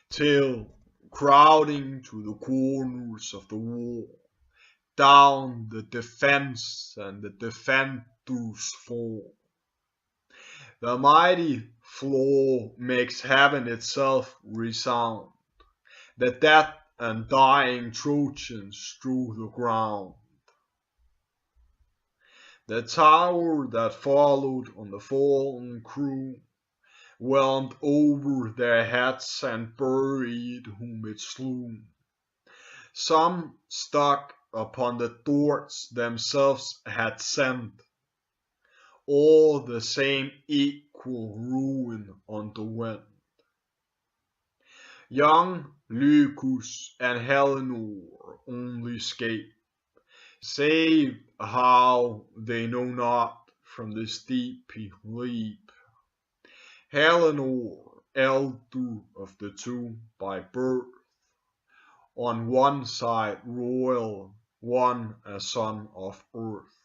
till, crowding to the corners of the wall, down the defense and the defenders fall. The mighty flaw makes heaven itself resound, the dead and dying Trojans strew the ground. The tower that followed on the fallen crew whelmed over their heads and buried whom it slew. Some stuck upon the darts themselves had sent, all the same equal ruin on the wind. Young Lycus and Helenor only escape, saved how they know not from the steepy leap. Helenor, elder of the two by birth, on one side royal, one a son of earth,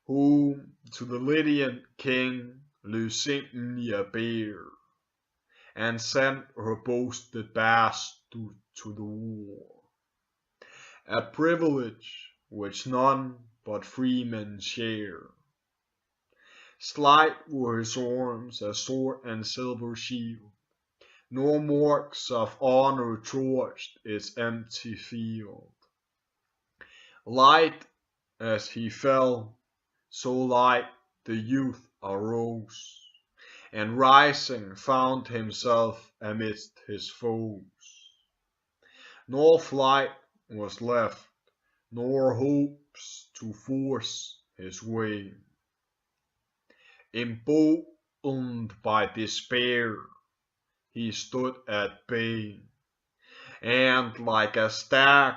who to the Lydian king Lusitania bare, and sent her boasted bastard to the war, a privilege which none but freemen share. Slight were his arms, a sword and silver shield, nor marks of honor torched its empty field. Light as he fell, so light the youth arose, and rising found himself amidst his foes. Nor flight was left, nor hopes to force his way. Emboldened by despair, he stood at bay, and like a stag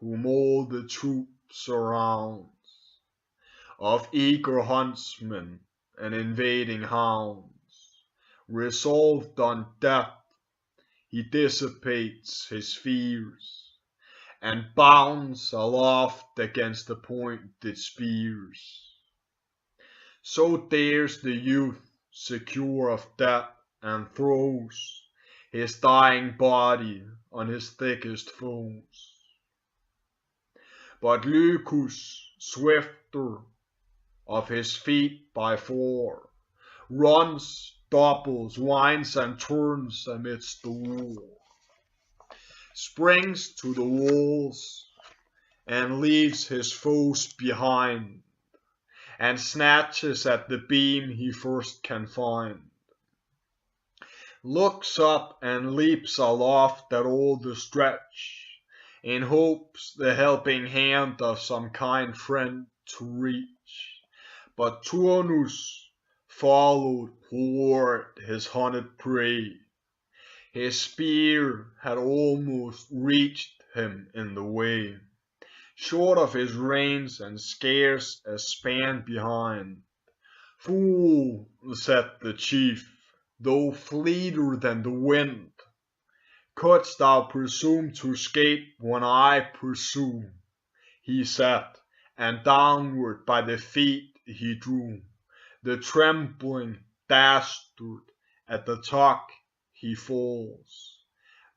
whom all the troop surrounds, of eager huntsmen and invading hounds, resolved on death, he dissipates his fears, and bounds aloft against the pointed spears. So dares the youth, secure of death, and throws his dying body on his thickest foes. But Lycus, swifter of his feet by far, runs, doubles, winds, and turns amidst the war, springs to the walls, and leaves his foes behind, and snatches at the beam he first can find, looks up and leaps aloft at all the stretch, in hopes the helping hand of some kind friend to reach. But Turnus followed toward his hunted prey. His spear had almost reached him in the way, short of his reins and scarce a span behind. "Fool," said the chief, "though fleeter than the wind, couldst thou presume to escape when I pursue?" He said, and downward by the feet he drew the trembling dastard. At the tuck he falls.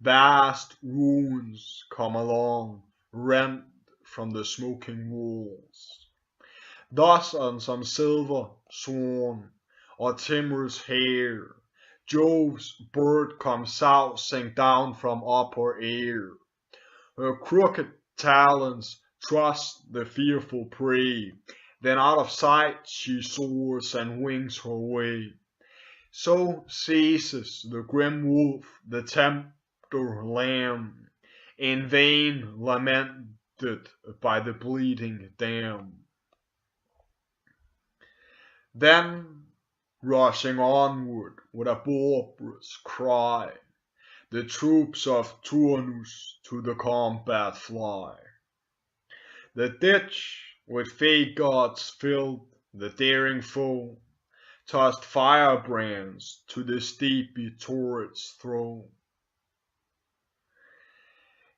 Vast ruins come along, rent from the smoking walls. Thus on some silver swan or timorous hare, Jove's bird comes sousing down from upper air. Her crooked talons thrust the fearful prey, then out of sight she soars and wings her way. So seizes the grim wolf the tempter lamb, in vain lamented by the bleeding dam. Then, rushing onward with a barbarous cry, the troops of Turnus to the combat fly. The ditch with fey gods filled, the daring foe tossed firebrands to the steepy turrets thrown.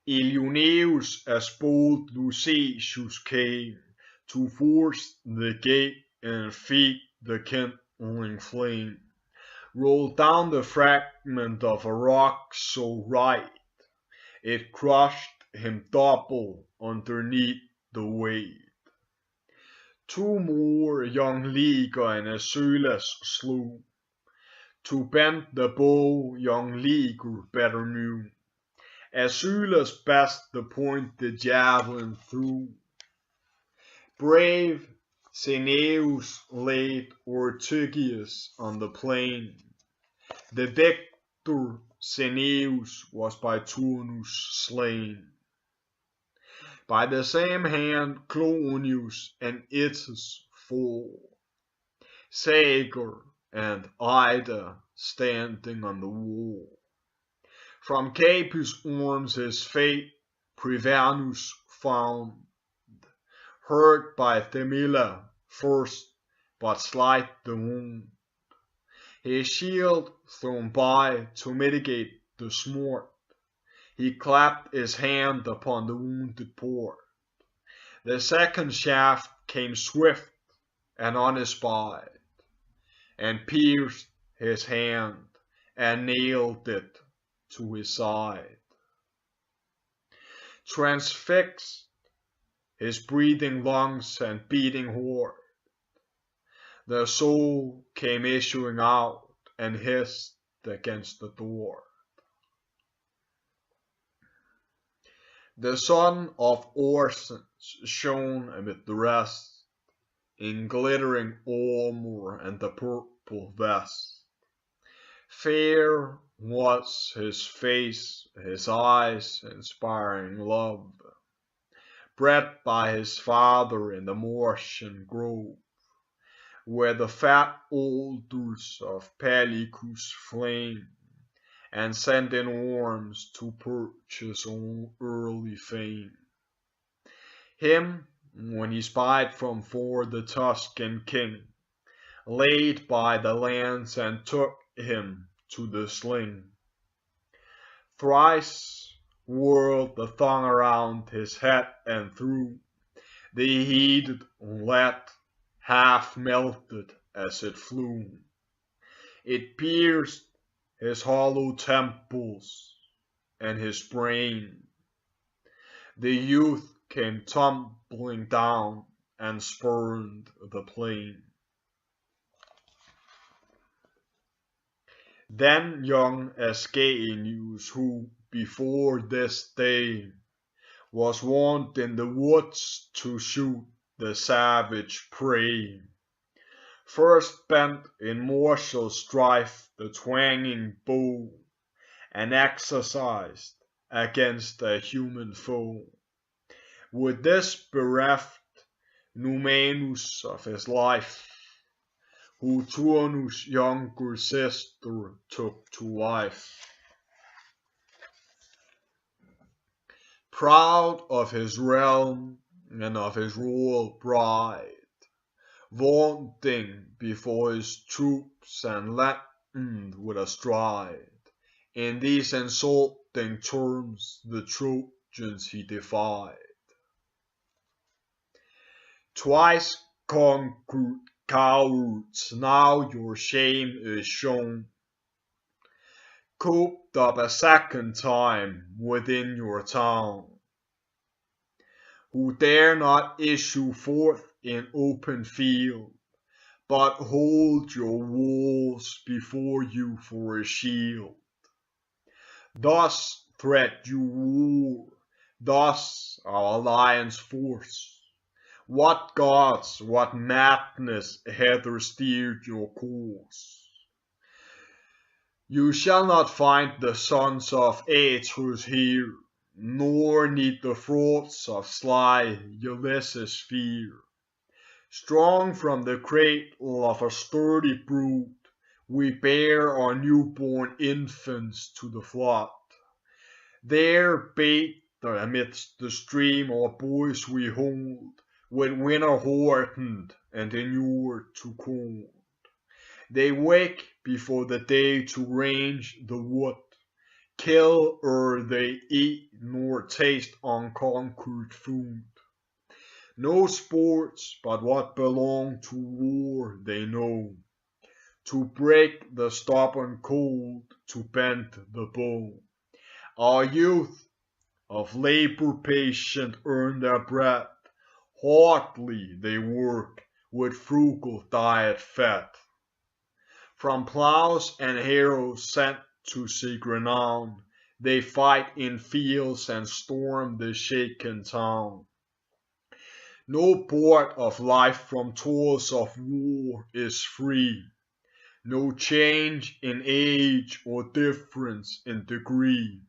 Ilioneus as bold Lucetius came to force the gate and feed the kindling flame, rolled down the fragment of a rock so right, it crushed him double underneath the weight. Two more young Liger and Æneas slew. To bend the bow young Liger better knew. Æneas best the point the javelin threw. Brave Æneas laid Ortygius on the plain. The victor Æneas was by Turnus slain. By the same hand Clonius and Itys fall. Sager and Ida standing on the wall. From Capys' arms his fate Privernus found, hurt by Themilla first, but slight the wound. His shield thrown by to mitigate the smart, he clapped his hand upon the wounded port. The second shaft came swift and unespied, and pierced his hand and nailed it to his side. Transfixed his breathing lungs and beating heart, the soul came issuing out and hissed against the door. The son of Orsons shone amid the rest, in glittering armor and the purple vest. Fair was his face, his eyes inspiring love, bred by his father in the Martian grove, where the fat alders of Pellicus flame, and sent in arms to purchase early fame. Him, when he spied from far the Tuscan king, laid by the lance and took him to the sling. Thrice whirled the thong around his head and through the heated lead, half melted as it flew. It pierced his hollow temples and his brain. The youth came tumbling down and spurned the plain. Then young Æneas, who before this day was wont in the woods to shoot the savage prey, first bent in martial strife the twanging bow, and exercised against a human foe. With this bereft Numanus of his life, who Turnus' younger sister took to wife. Proud of his realm and of his royal bride, vaunting before his troops and lengthened with a stride, in these insulting terms the Trojans he defied. Twice conquered cowards, now your shame is shown, cooped up a second time within your town, who dare not issue forth in open field, but hold your walls before you for a shield. Thus threat you war, thus our alliance force. What gods, what madness hither steered your course? You shall not find the sons of Æneas here, nor need the frauds of sly Ulysses fear. Strong from the cradle of a sturdy brood, we bear our newborn infants to the flood. There bathe amidst the stream our boys we hold, with winter hardened and inured to cold. They wake before the day to range the wood, kill ere they eat nor taste unconquered food. No sports but what belong to war they know, to break the stubborn cold, to bend the bow. Our youth of labor patient earn their bread, hardly they work, with frugal diet fed. From plows and harrows sent to seek renown, they fight in fields and storm the shaken town. No part of life from toils of war is free, no change in age or difference in degree.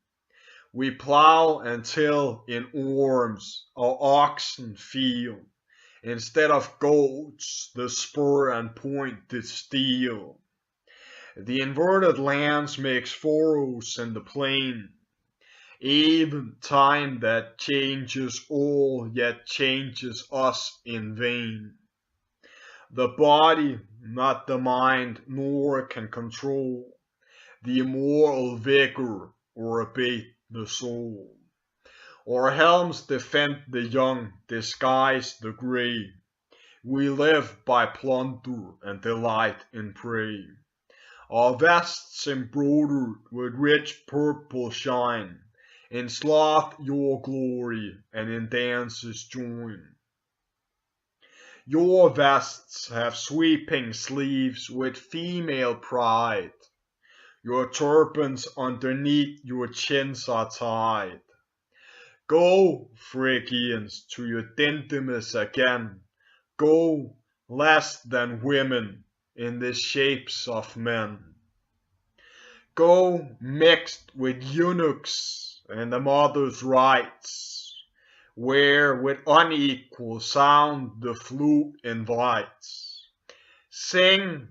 We plow and till in arms, our oxen feel, instead of goats, the spur and pointed steel. The inverted lance makes furrows in the plain, even time that changes all, yet changes us in vain. The body, not the mind, nor can control the immortal vigor or abate the soul. Our helms defend the young, disguise the grey. We live by plunder and delight in prey. Our vests embroidered with rich purple shine, in sloth your glory, and in dances join. Your vests have sweeping sleeves with female pride. Your turbans underneath your chins are tied. Go, Phrygians, to your Dindymus again. Go, less than women, in the shapes of men. Go, mixed with eunuchs and the mother's rites, where with unequal sound the flute invites. Sing,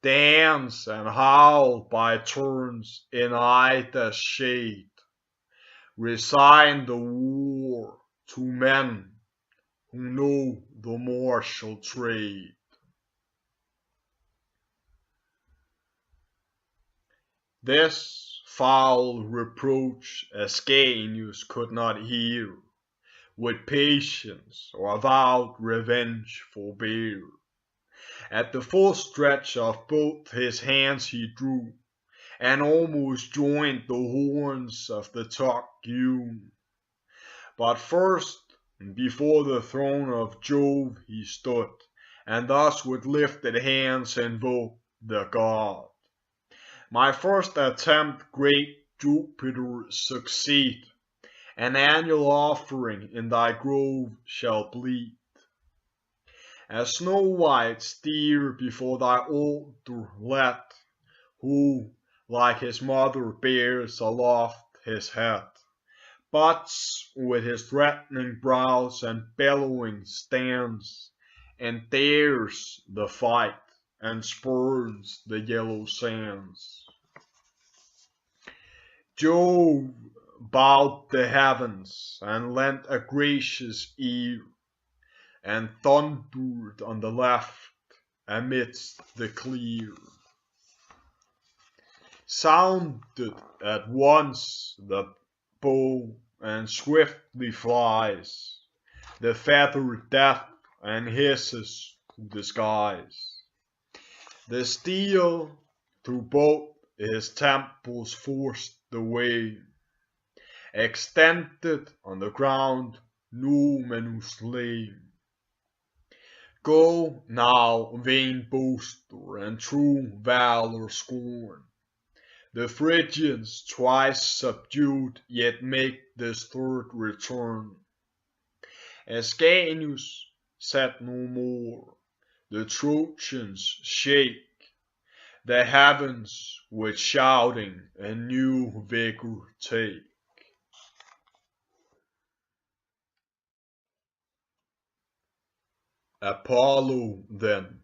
dance, and howl by turns in Æneid's shade. Resign the war to men who know the martial trade. This foul reproach Ascanius could not hear, with patience or avowed revenge forbear. At the full stretch of both his hands he drew, and almost joined the horns of the tuck ewe. But first, before the throne of Jove he stood, and thus with lifted hands invoked the god. My first attempt, great Jupiter, succeed. An annual offering in thy grove shall bleed. A snow-white steer before thy altar let, who, like his mother, bears aloft his head, butts with his threatening brows and bellowing stands, and dares the fight, and spurns the yellow sands. Jove bowed the heavens, and lent a gracious ear, and thundered on the left amidst the clear. Sounded at once the bow, and swiftly flies the feathered death, and hisses to the skies. The steel through both his temples forced the way, extended on the ground numerous lay. Go now, vain boaster, and true valor scorn. The Phrygians, twice subdued, yet make this third return. Ascanius said no more. The Trojans shake the heavens with shouting and new vigor take. Apollo then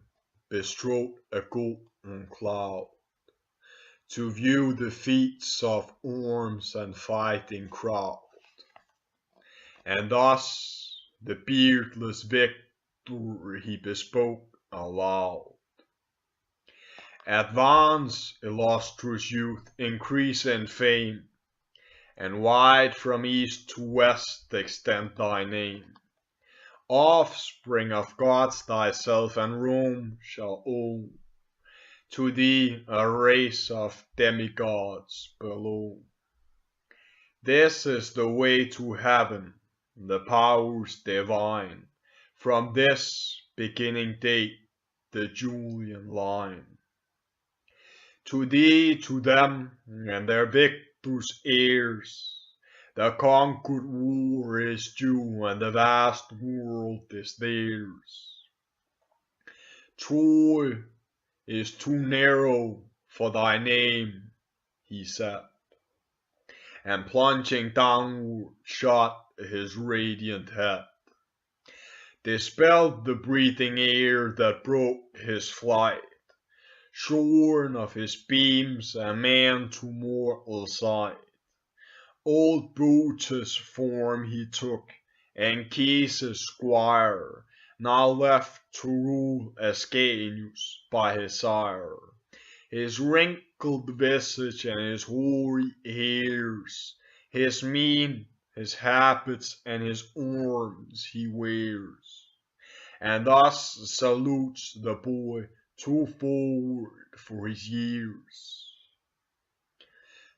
bestrode a golden cloud, to view the feats of arms and fighting crowd. And thus the beardless victor he bespoke aloud. Advance, illustrious youth, increase in fame, and wide from east to west extend thy name. Offspring of gods thyself, and Rome shall owe to thee a race of demigods below. This is the way to heaven, the powers divine, from this beginning date the Julian line. To thee, to them, and their victors' heirs, the conquered war is due, and the vast world is theirs. Troy is too narrow for thy name, he said, and plunging downward shot his radiant head. dispelled the breathing air that broke his flight, shorn of his beams a man to mortal sight. Old Brutus' form he took, Anchises' squire, now left to rule as Æneas by his sire. His wrinkled visage and his hoary hairs, his mien, his habits, and his arms he wears, and thus salutes the boy too forward for his years.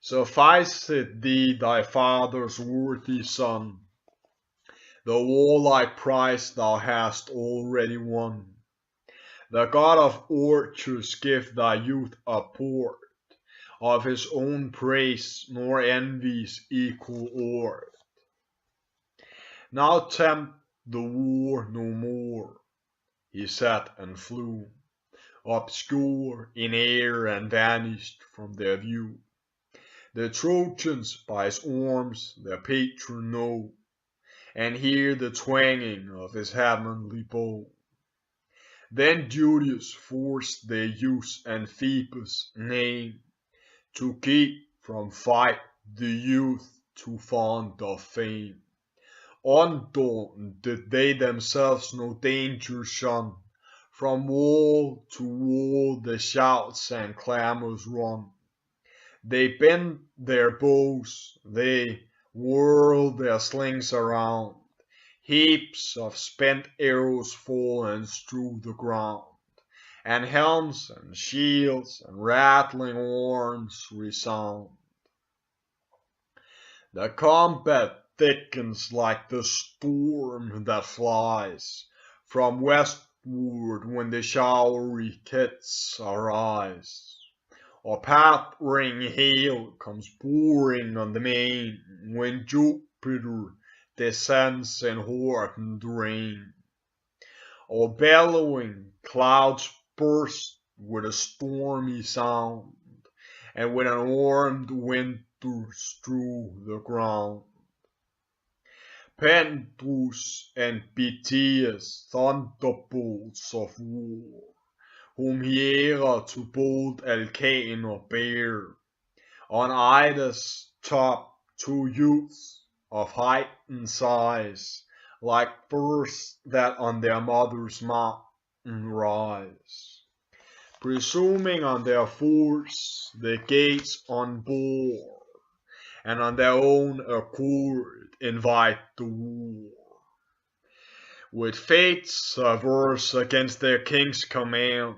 Suffice it thee, thy father's worthy son, the warlike prize thou hast already won. The god of archers give thy youth a port of his own praise, nor envy's equal o'er. Now tempt the war no more, he said and flew, obscure in air and vanished from their view. The Trojans by his arms their patron know, and hear the twanging of his heavenly bow. Then duteous forced they use and Phoebus' name, to keep from fight the youth too fond of fame. Undaunted did they themselves no danger shun, from wall to wall the shouts and clamors run. They bent their bows, they whirled their slings around, heaps of spent arrows fall and strew the ground, and helms and shields and rattling horns resound. The combat thickens like the storm that flies from westward when the showery kids arise. Or pattering hail comes pouring on the main when Jupiter descends in hordened rain. Or bellowing clouds burst with a stormy sound, and with an armed winter strew the ground. Pendrus and Bitias, thunderbolts of war, whom Hera to bold Alcanor bare, on Ida's top 2 youths of heightened size, like firs that on their mother's mountain rise. Presuming on their force, the gates unbar, and on their own accord invite the war. With fates averse against their king's command,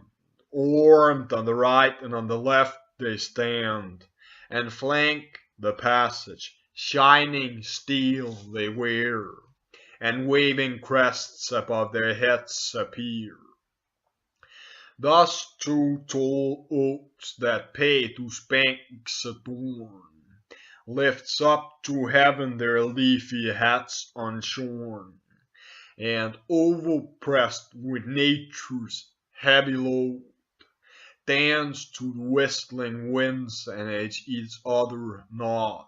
armed on the right and on the left they stand, and flank the passage, shining steel they wear, and waving crests above their heads appear. Thus 2 tall oaks that Padus' banks adorn, lifts up to heaven their leafy hats unshorn, and overpressed with nature's heavy load, dance to the whistling winds and at each other nod.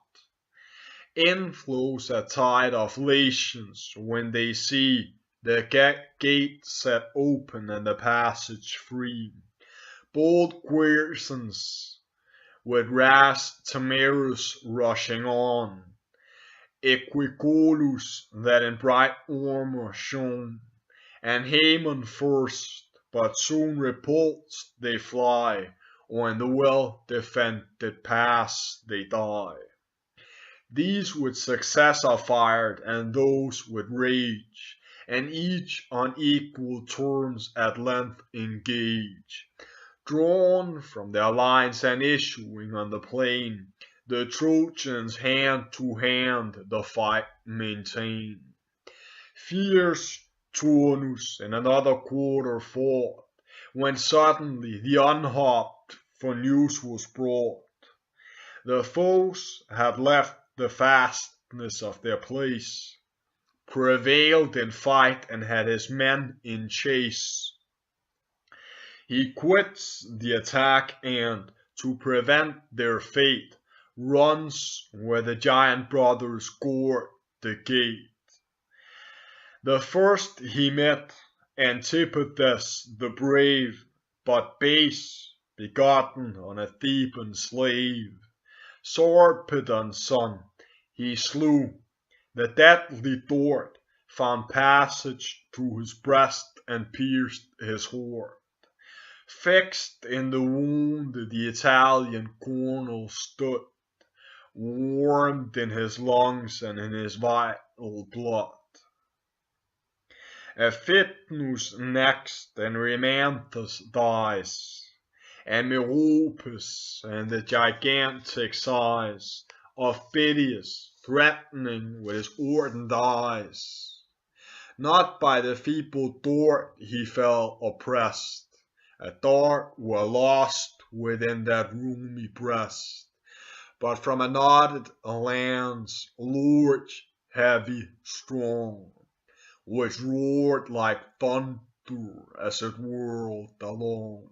In flows a tide of Latians when they see the gate set open and the passage free. Bold Quercens with rash Tamarus rushing on, Equicolus that in bright armor shone, and Haemon first, but soon repulsed they fly, or in the well-defended pass they die. These with success are fired, and those with rage, and each on equal terms at length engage. Drawn from their lines and issuing on the plain, the Trojans hand to hand the fight maintain. Fierce Turnus in another quarter fought, when suddenly the unhopped for news was brought. The foes had left the fastness of their place, prevailed in fight and had his men in chase. He quits the attack and, to prevent their fate, runs where the giant brothers guard the gate. The first he met, Antipater the brave, but base, begotten on a Theban slave. Sarpedon's son he slew, the deadly dart found passage through his breast and pierced his heart. Fixed in the wound the Italian cornel stood, warmed in his lungs and in his vital blood. Aphidnus next, and Rhamanthus dies, and Meropes and the gigantic size of Phidias threatening with his ardent eyes. Not by the feeble dart he fell oppressed, a dart were lost within that roomy breast, but from a knotted lance, large, heavy, strong, which roared like thunder as it whirled along.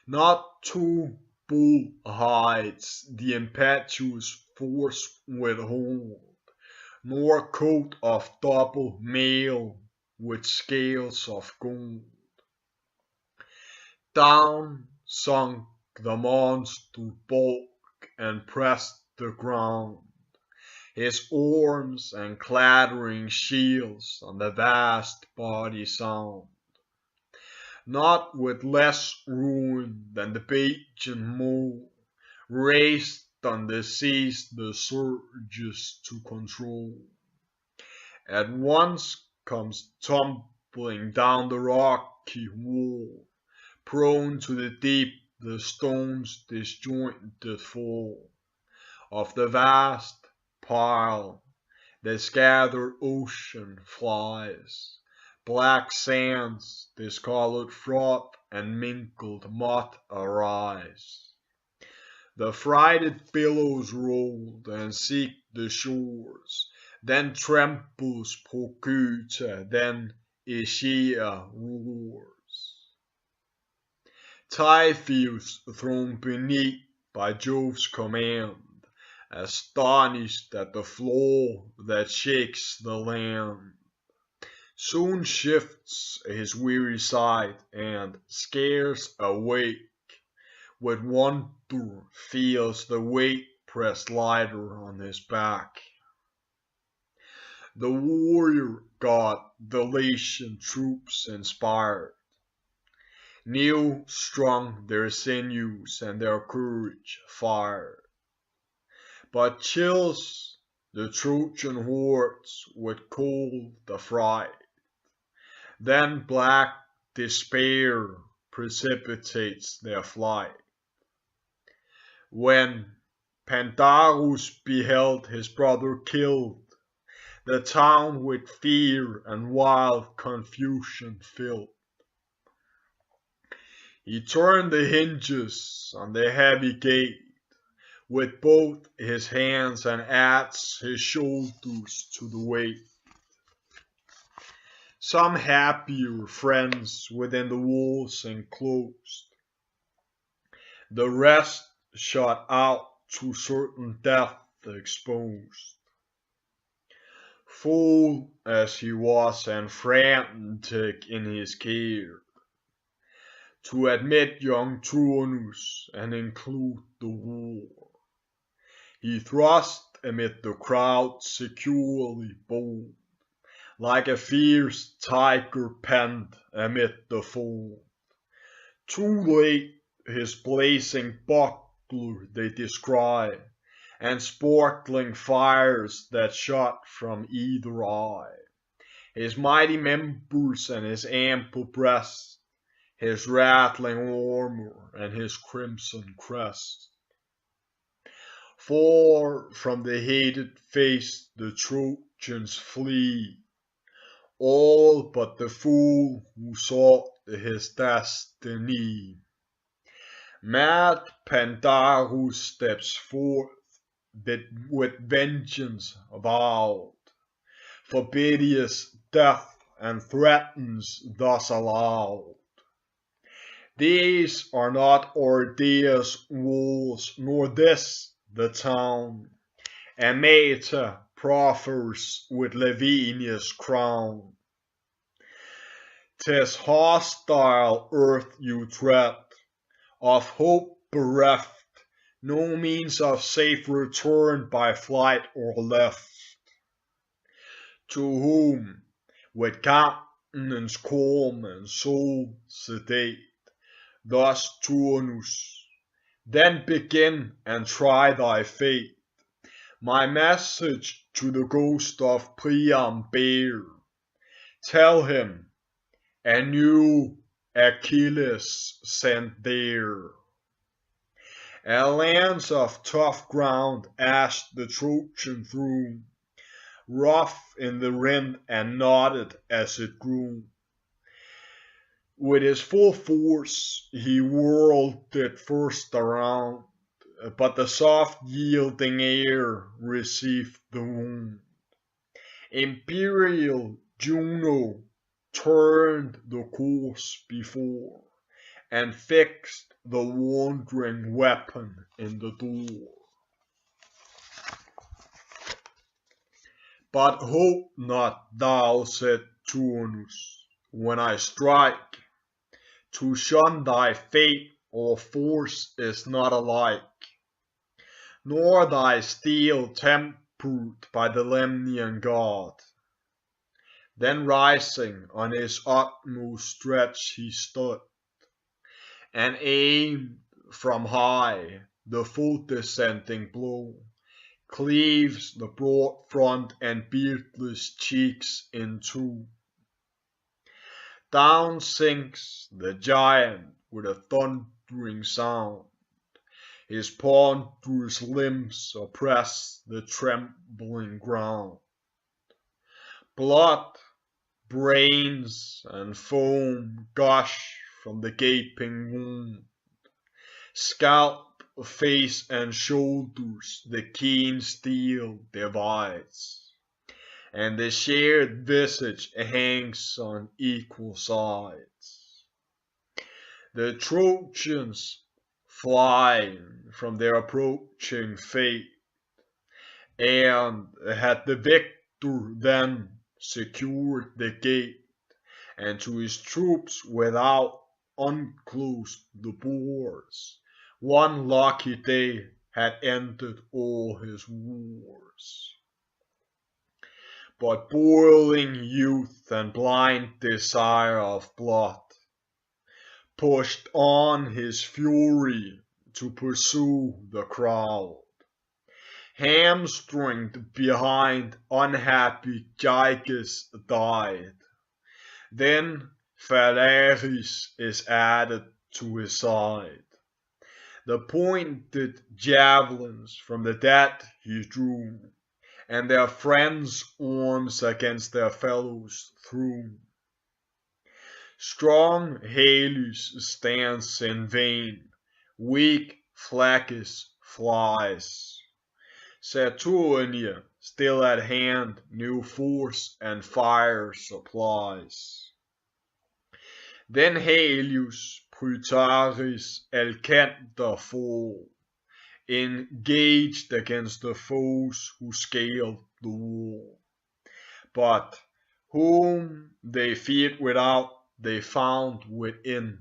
Not two bull hides the impetuous force withhold, nor coat of double mail with scales of gold. Down sunk the monster bulk and pressed the ground, his arms and clattering shields on the vast body sound. Not with less ruin than the Bajan mole, raised on the seas the surges to control. At once comes tumbling down the rocky wall, prone to the deep the stone's disjointed fall of the vast pile, the scattered ocean flies, black sands, discolored froth and mingled mud arise. The frighted billows rolled and seek the shores, then trembles Procuta, then Aegea roars. Typhoeus thrown beneath by Jove's command, astonished at the flaw that shakes the land, soon shifts his weary sight and, scarce awake, with wonder feels the weight press lighter on his back. The warrior god the Latian troops inspired, new strung their sinews and their courage fired, but chills the Trojan hordes with cold affright. Then black despair precipitates their flight. When Pandarus beheld his brother killed, the town with fear and wild confusion filled. He turned the hinges on the heavy gate with both his hands and adds his shoulders to the weight. Some happier friends within the walls enclosed, the rest shot out to certain death exposed. Full as he was and frantic in his care, to admit young Turnus and include the war, he thrust amid the crowd securely bold, like a fierce tiger penned amid the fold. Too late his blazing buckler they descry, and sparkling fires that shot from either eye. His mighty members and his ample breast, his rattling armor and his crimson crest. Far from the hated face the Trojans flee, all but the fool who sought his destiny. Mad Pandarus steps forth with vengeance vowed, forbids death and threatens thus aloud. These are not Ordea's walls, nor this the town. Æneid proffers with Lavinia's crown. 'Tis hostile earth you tread, of hope bereft, no means of safe return by flight or left. To whom, with countenance calm and soul sedate, thus Turnus, then begin and try thy fate. My message to the ghost of Priam bear. Tell him, and you Achilles sent there. A lance of tough ground ashed the Trojan through, rough in the wind and knotted as it grew. With his full force he whirled it first around, but the soft yielding air received the wound. Imperial Juno turned the course before, and fixed the wandering weapon in the door. But hope not thou, said Turnus, when I strike. To shun thy fate or force is not alike, nor thy steel tempered by the Lemnian god. Then rising on his utmost stretch he stood, and aimed from high the full descending blow, cleaves the broad front and beardless cheeks in two. Down sinks the giant with a thundering sound, his ponderous limbs oppress the trembling ground. Blood, brains, and foam gush from the gaping wound. Scalp, face, and shoulders the keen steel divides, and the shared visage hangs on equal sides. The Trojans flying from their approaching fate, and had the victor then secured the gate, and to his troops without unclosed the doors, one lucky day had ended all his wars. But boiling youth and blind desire of blood pushed on his fury to pursue the crowd. Hamstringed behind, unhappy Gyges died. Then Phalaris is added to his side. The pointed javelins from the dead he drew, and their friends' arms against their fellows threw. Strong Halys stands in vain, weak Phlacis flies. Saturnia, still at hand, new force and fire supplies. Then Halius, Prytaris, Alcander fall, engaged against the foes who scaled the wall. But whom they feared without, they found within,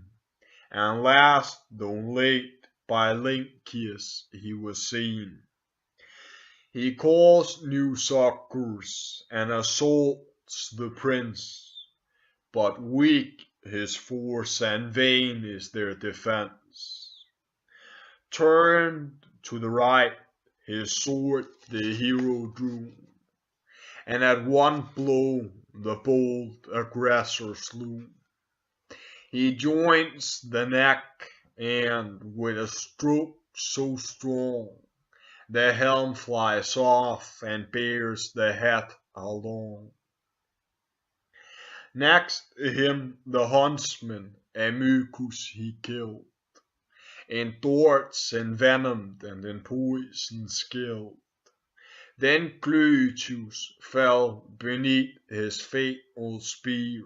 and last, though late, by Lynceus he was seen. He calls new succors and assaults the prince, but weak his force and vain is their defense. Turned to the right, his sword the hero drew, and at one blow the bold aggressor slew. He joins the neck, and with a stroke so strong, the helm flies off and bears the head along. Next him the huntsman Amycus he killed, in darts envenomed and in poison skilled. Then Clytius fell beneath his fatal spear,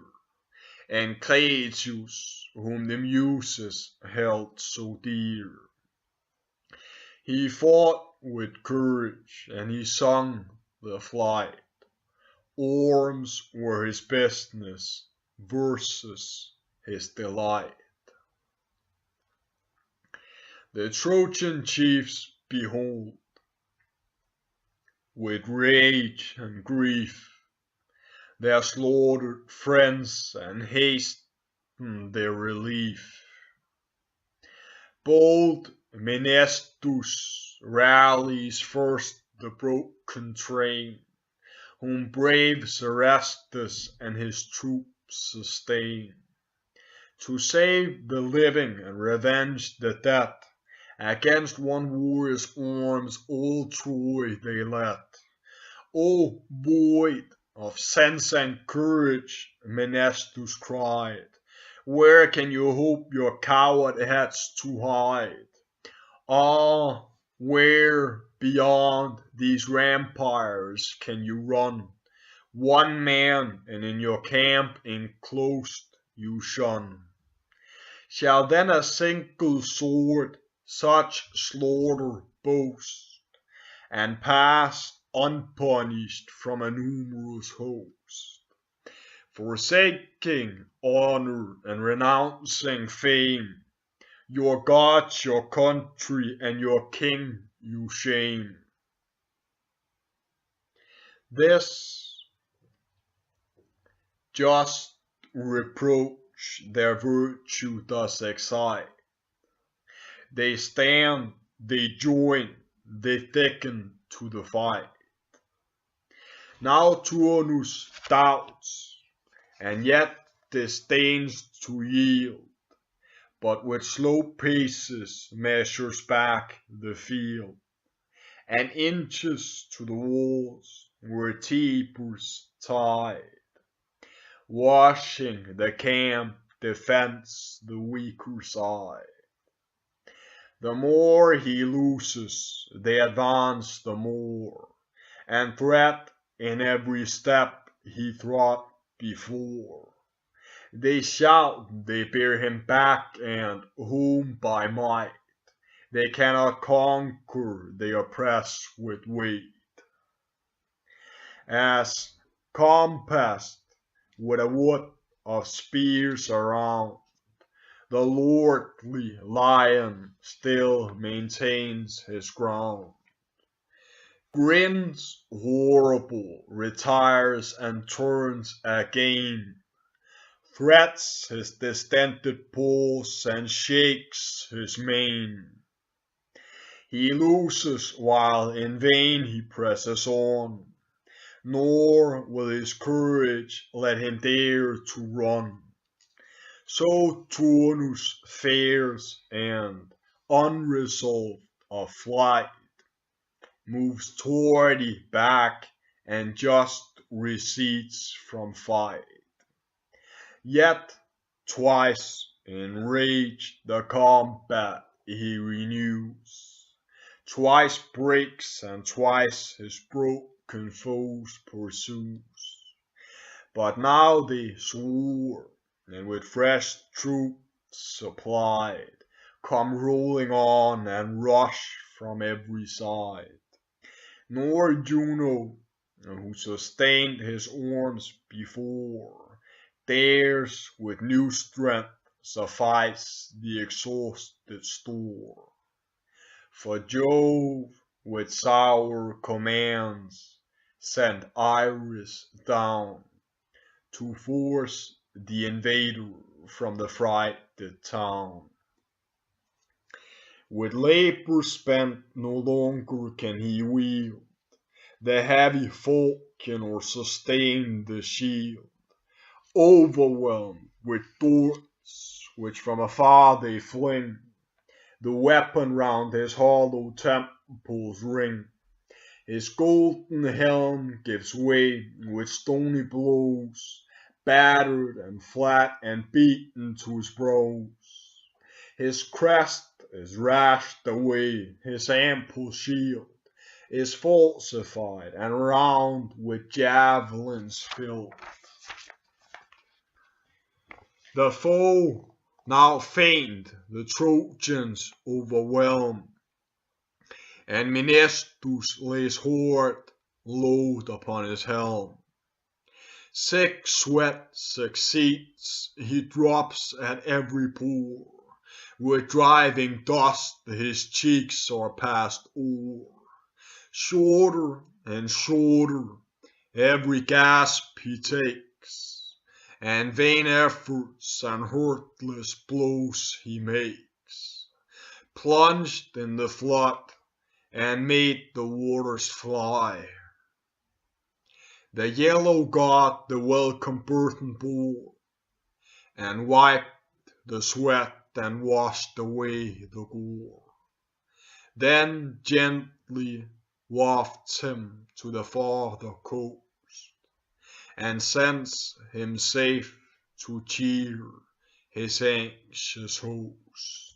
and Cratius, whom the Muses held so dear. He fought with courage, and he sung the flight. Arms were his business, verses his delight. The Trojan chiefs behold, with rage and grief, their slaughtered friends and hasten their relief. Bold Menestus rallies first the broken train, whom brave Serestus and his troops sustain. To save the living and revenge the dead, against one warrior's arms all Troy they led. O void of sense and courage, Menestus cried, where can you hope your coward heads to hide? Ah, where beyond these rampires can you run? One man, and in your camp enclosed you shun. Shall then a single sword such slaughter boast, and pass unpunished from a numerous host? Forsaking honor and renouncing fame, your gods, your country, and your king you shame. This just reproach their virtue does excite. They stand, they join, they thicken to the fight. Now Turnus doubts, and yet disdains to yield, but with slow paces measures back the field, and inches to the walls where Tiber's tide, washing the camp, defends the weaker side. The more he loses, they advance the more, and threat in every step he trod before. They shout, they bear him back, and whom by might they cannot conquer, they oppress with weight. As compassed with a wood of spears around, the lordly lion still maintains his ground. Grins horrible, retires and turns again, threats his distended paws and shakes his mane. He loses while in vain he presses on, nor will his courage let him dare to run. So Turnus fares, and unresolved of flight, moves tardy back and just recedes from fight. Yet twice enraged the combat he renews, twice breaks and twice his broken foes pursues. But now they swore, and with fresh troops supplied, come rolling on and rush from every side. Nor Juno, who sustained his arms before, dares with new strength suffice the exhausted store. For Jove with sour commands sent Iris down to force the invader from the frighted town. With labor spent no longer can he wield the heavy falchion or sustain the shield, overwhelmed with darts which from afar they fling, the weapon round his hollow temples ring. His golden helm gives way with stony blows, battered and flat and beaten to his brows. His crest is rashed away, his ample shield is falsified and round with javelins filled. The foe now faint, the Trojans overwhelm, and Menestus lays hold load upon his helm. Sick sweat succeeds, he drops at every pore, with driving dust his cheeks are passed o'er. Shorter and shorter every gasp he takes, and vain efforts and hurtless blows he makes. Plunged in the flood and made the waters fly, the yellow god the welcome burden bore, and wiped the sweat and washed away the gore. Then gently wafts him to the farther coast, and sends him safe to cheer his anxious host.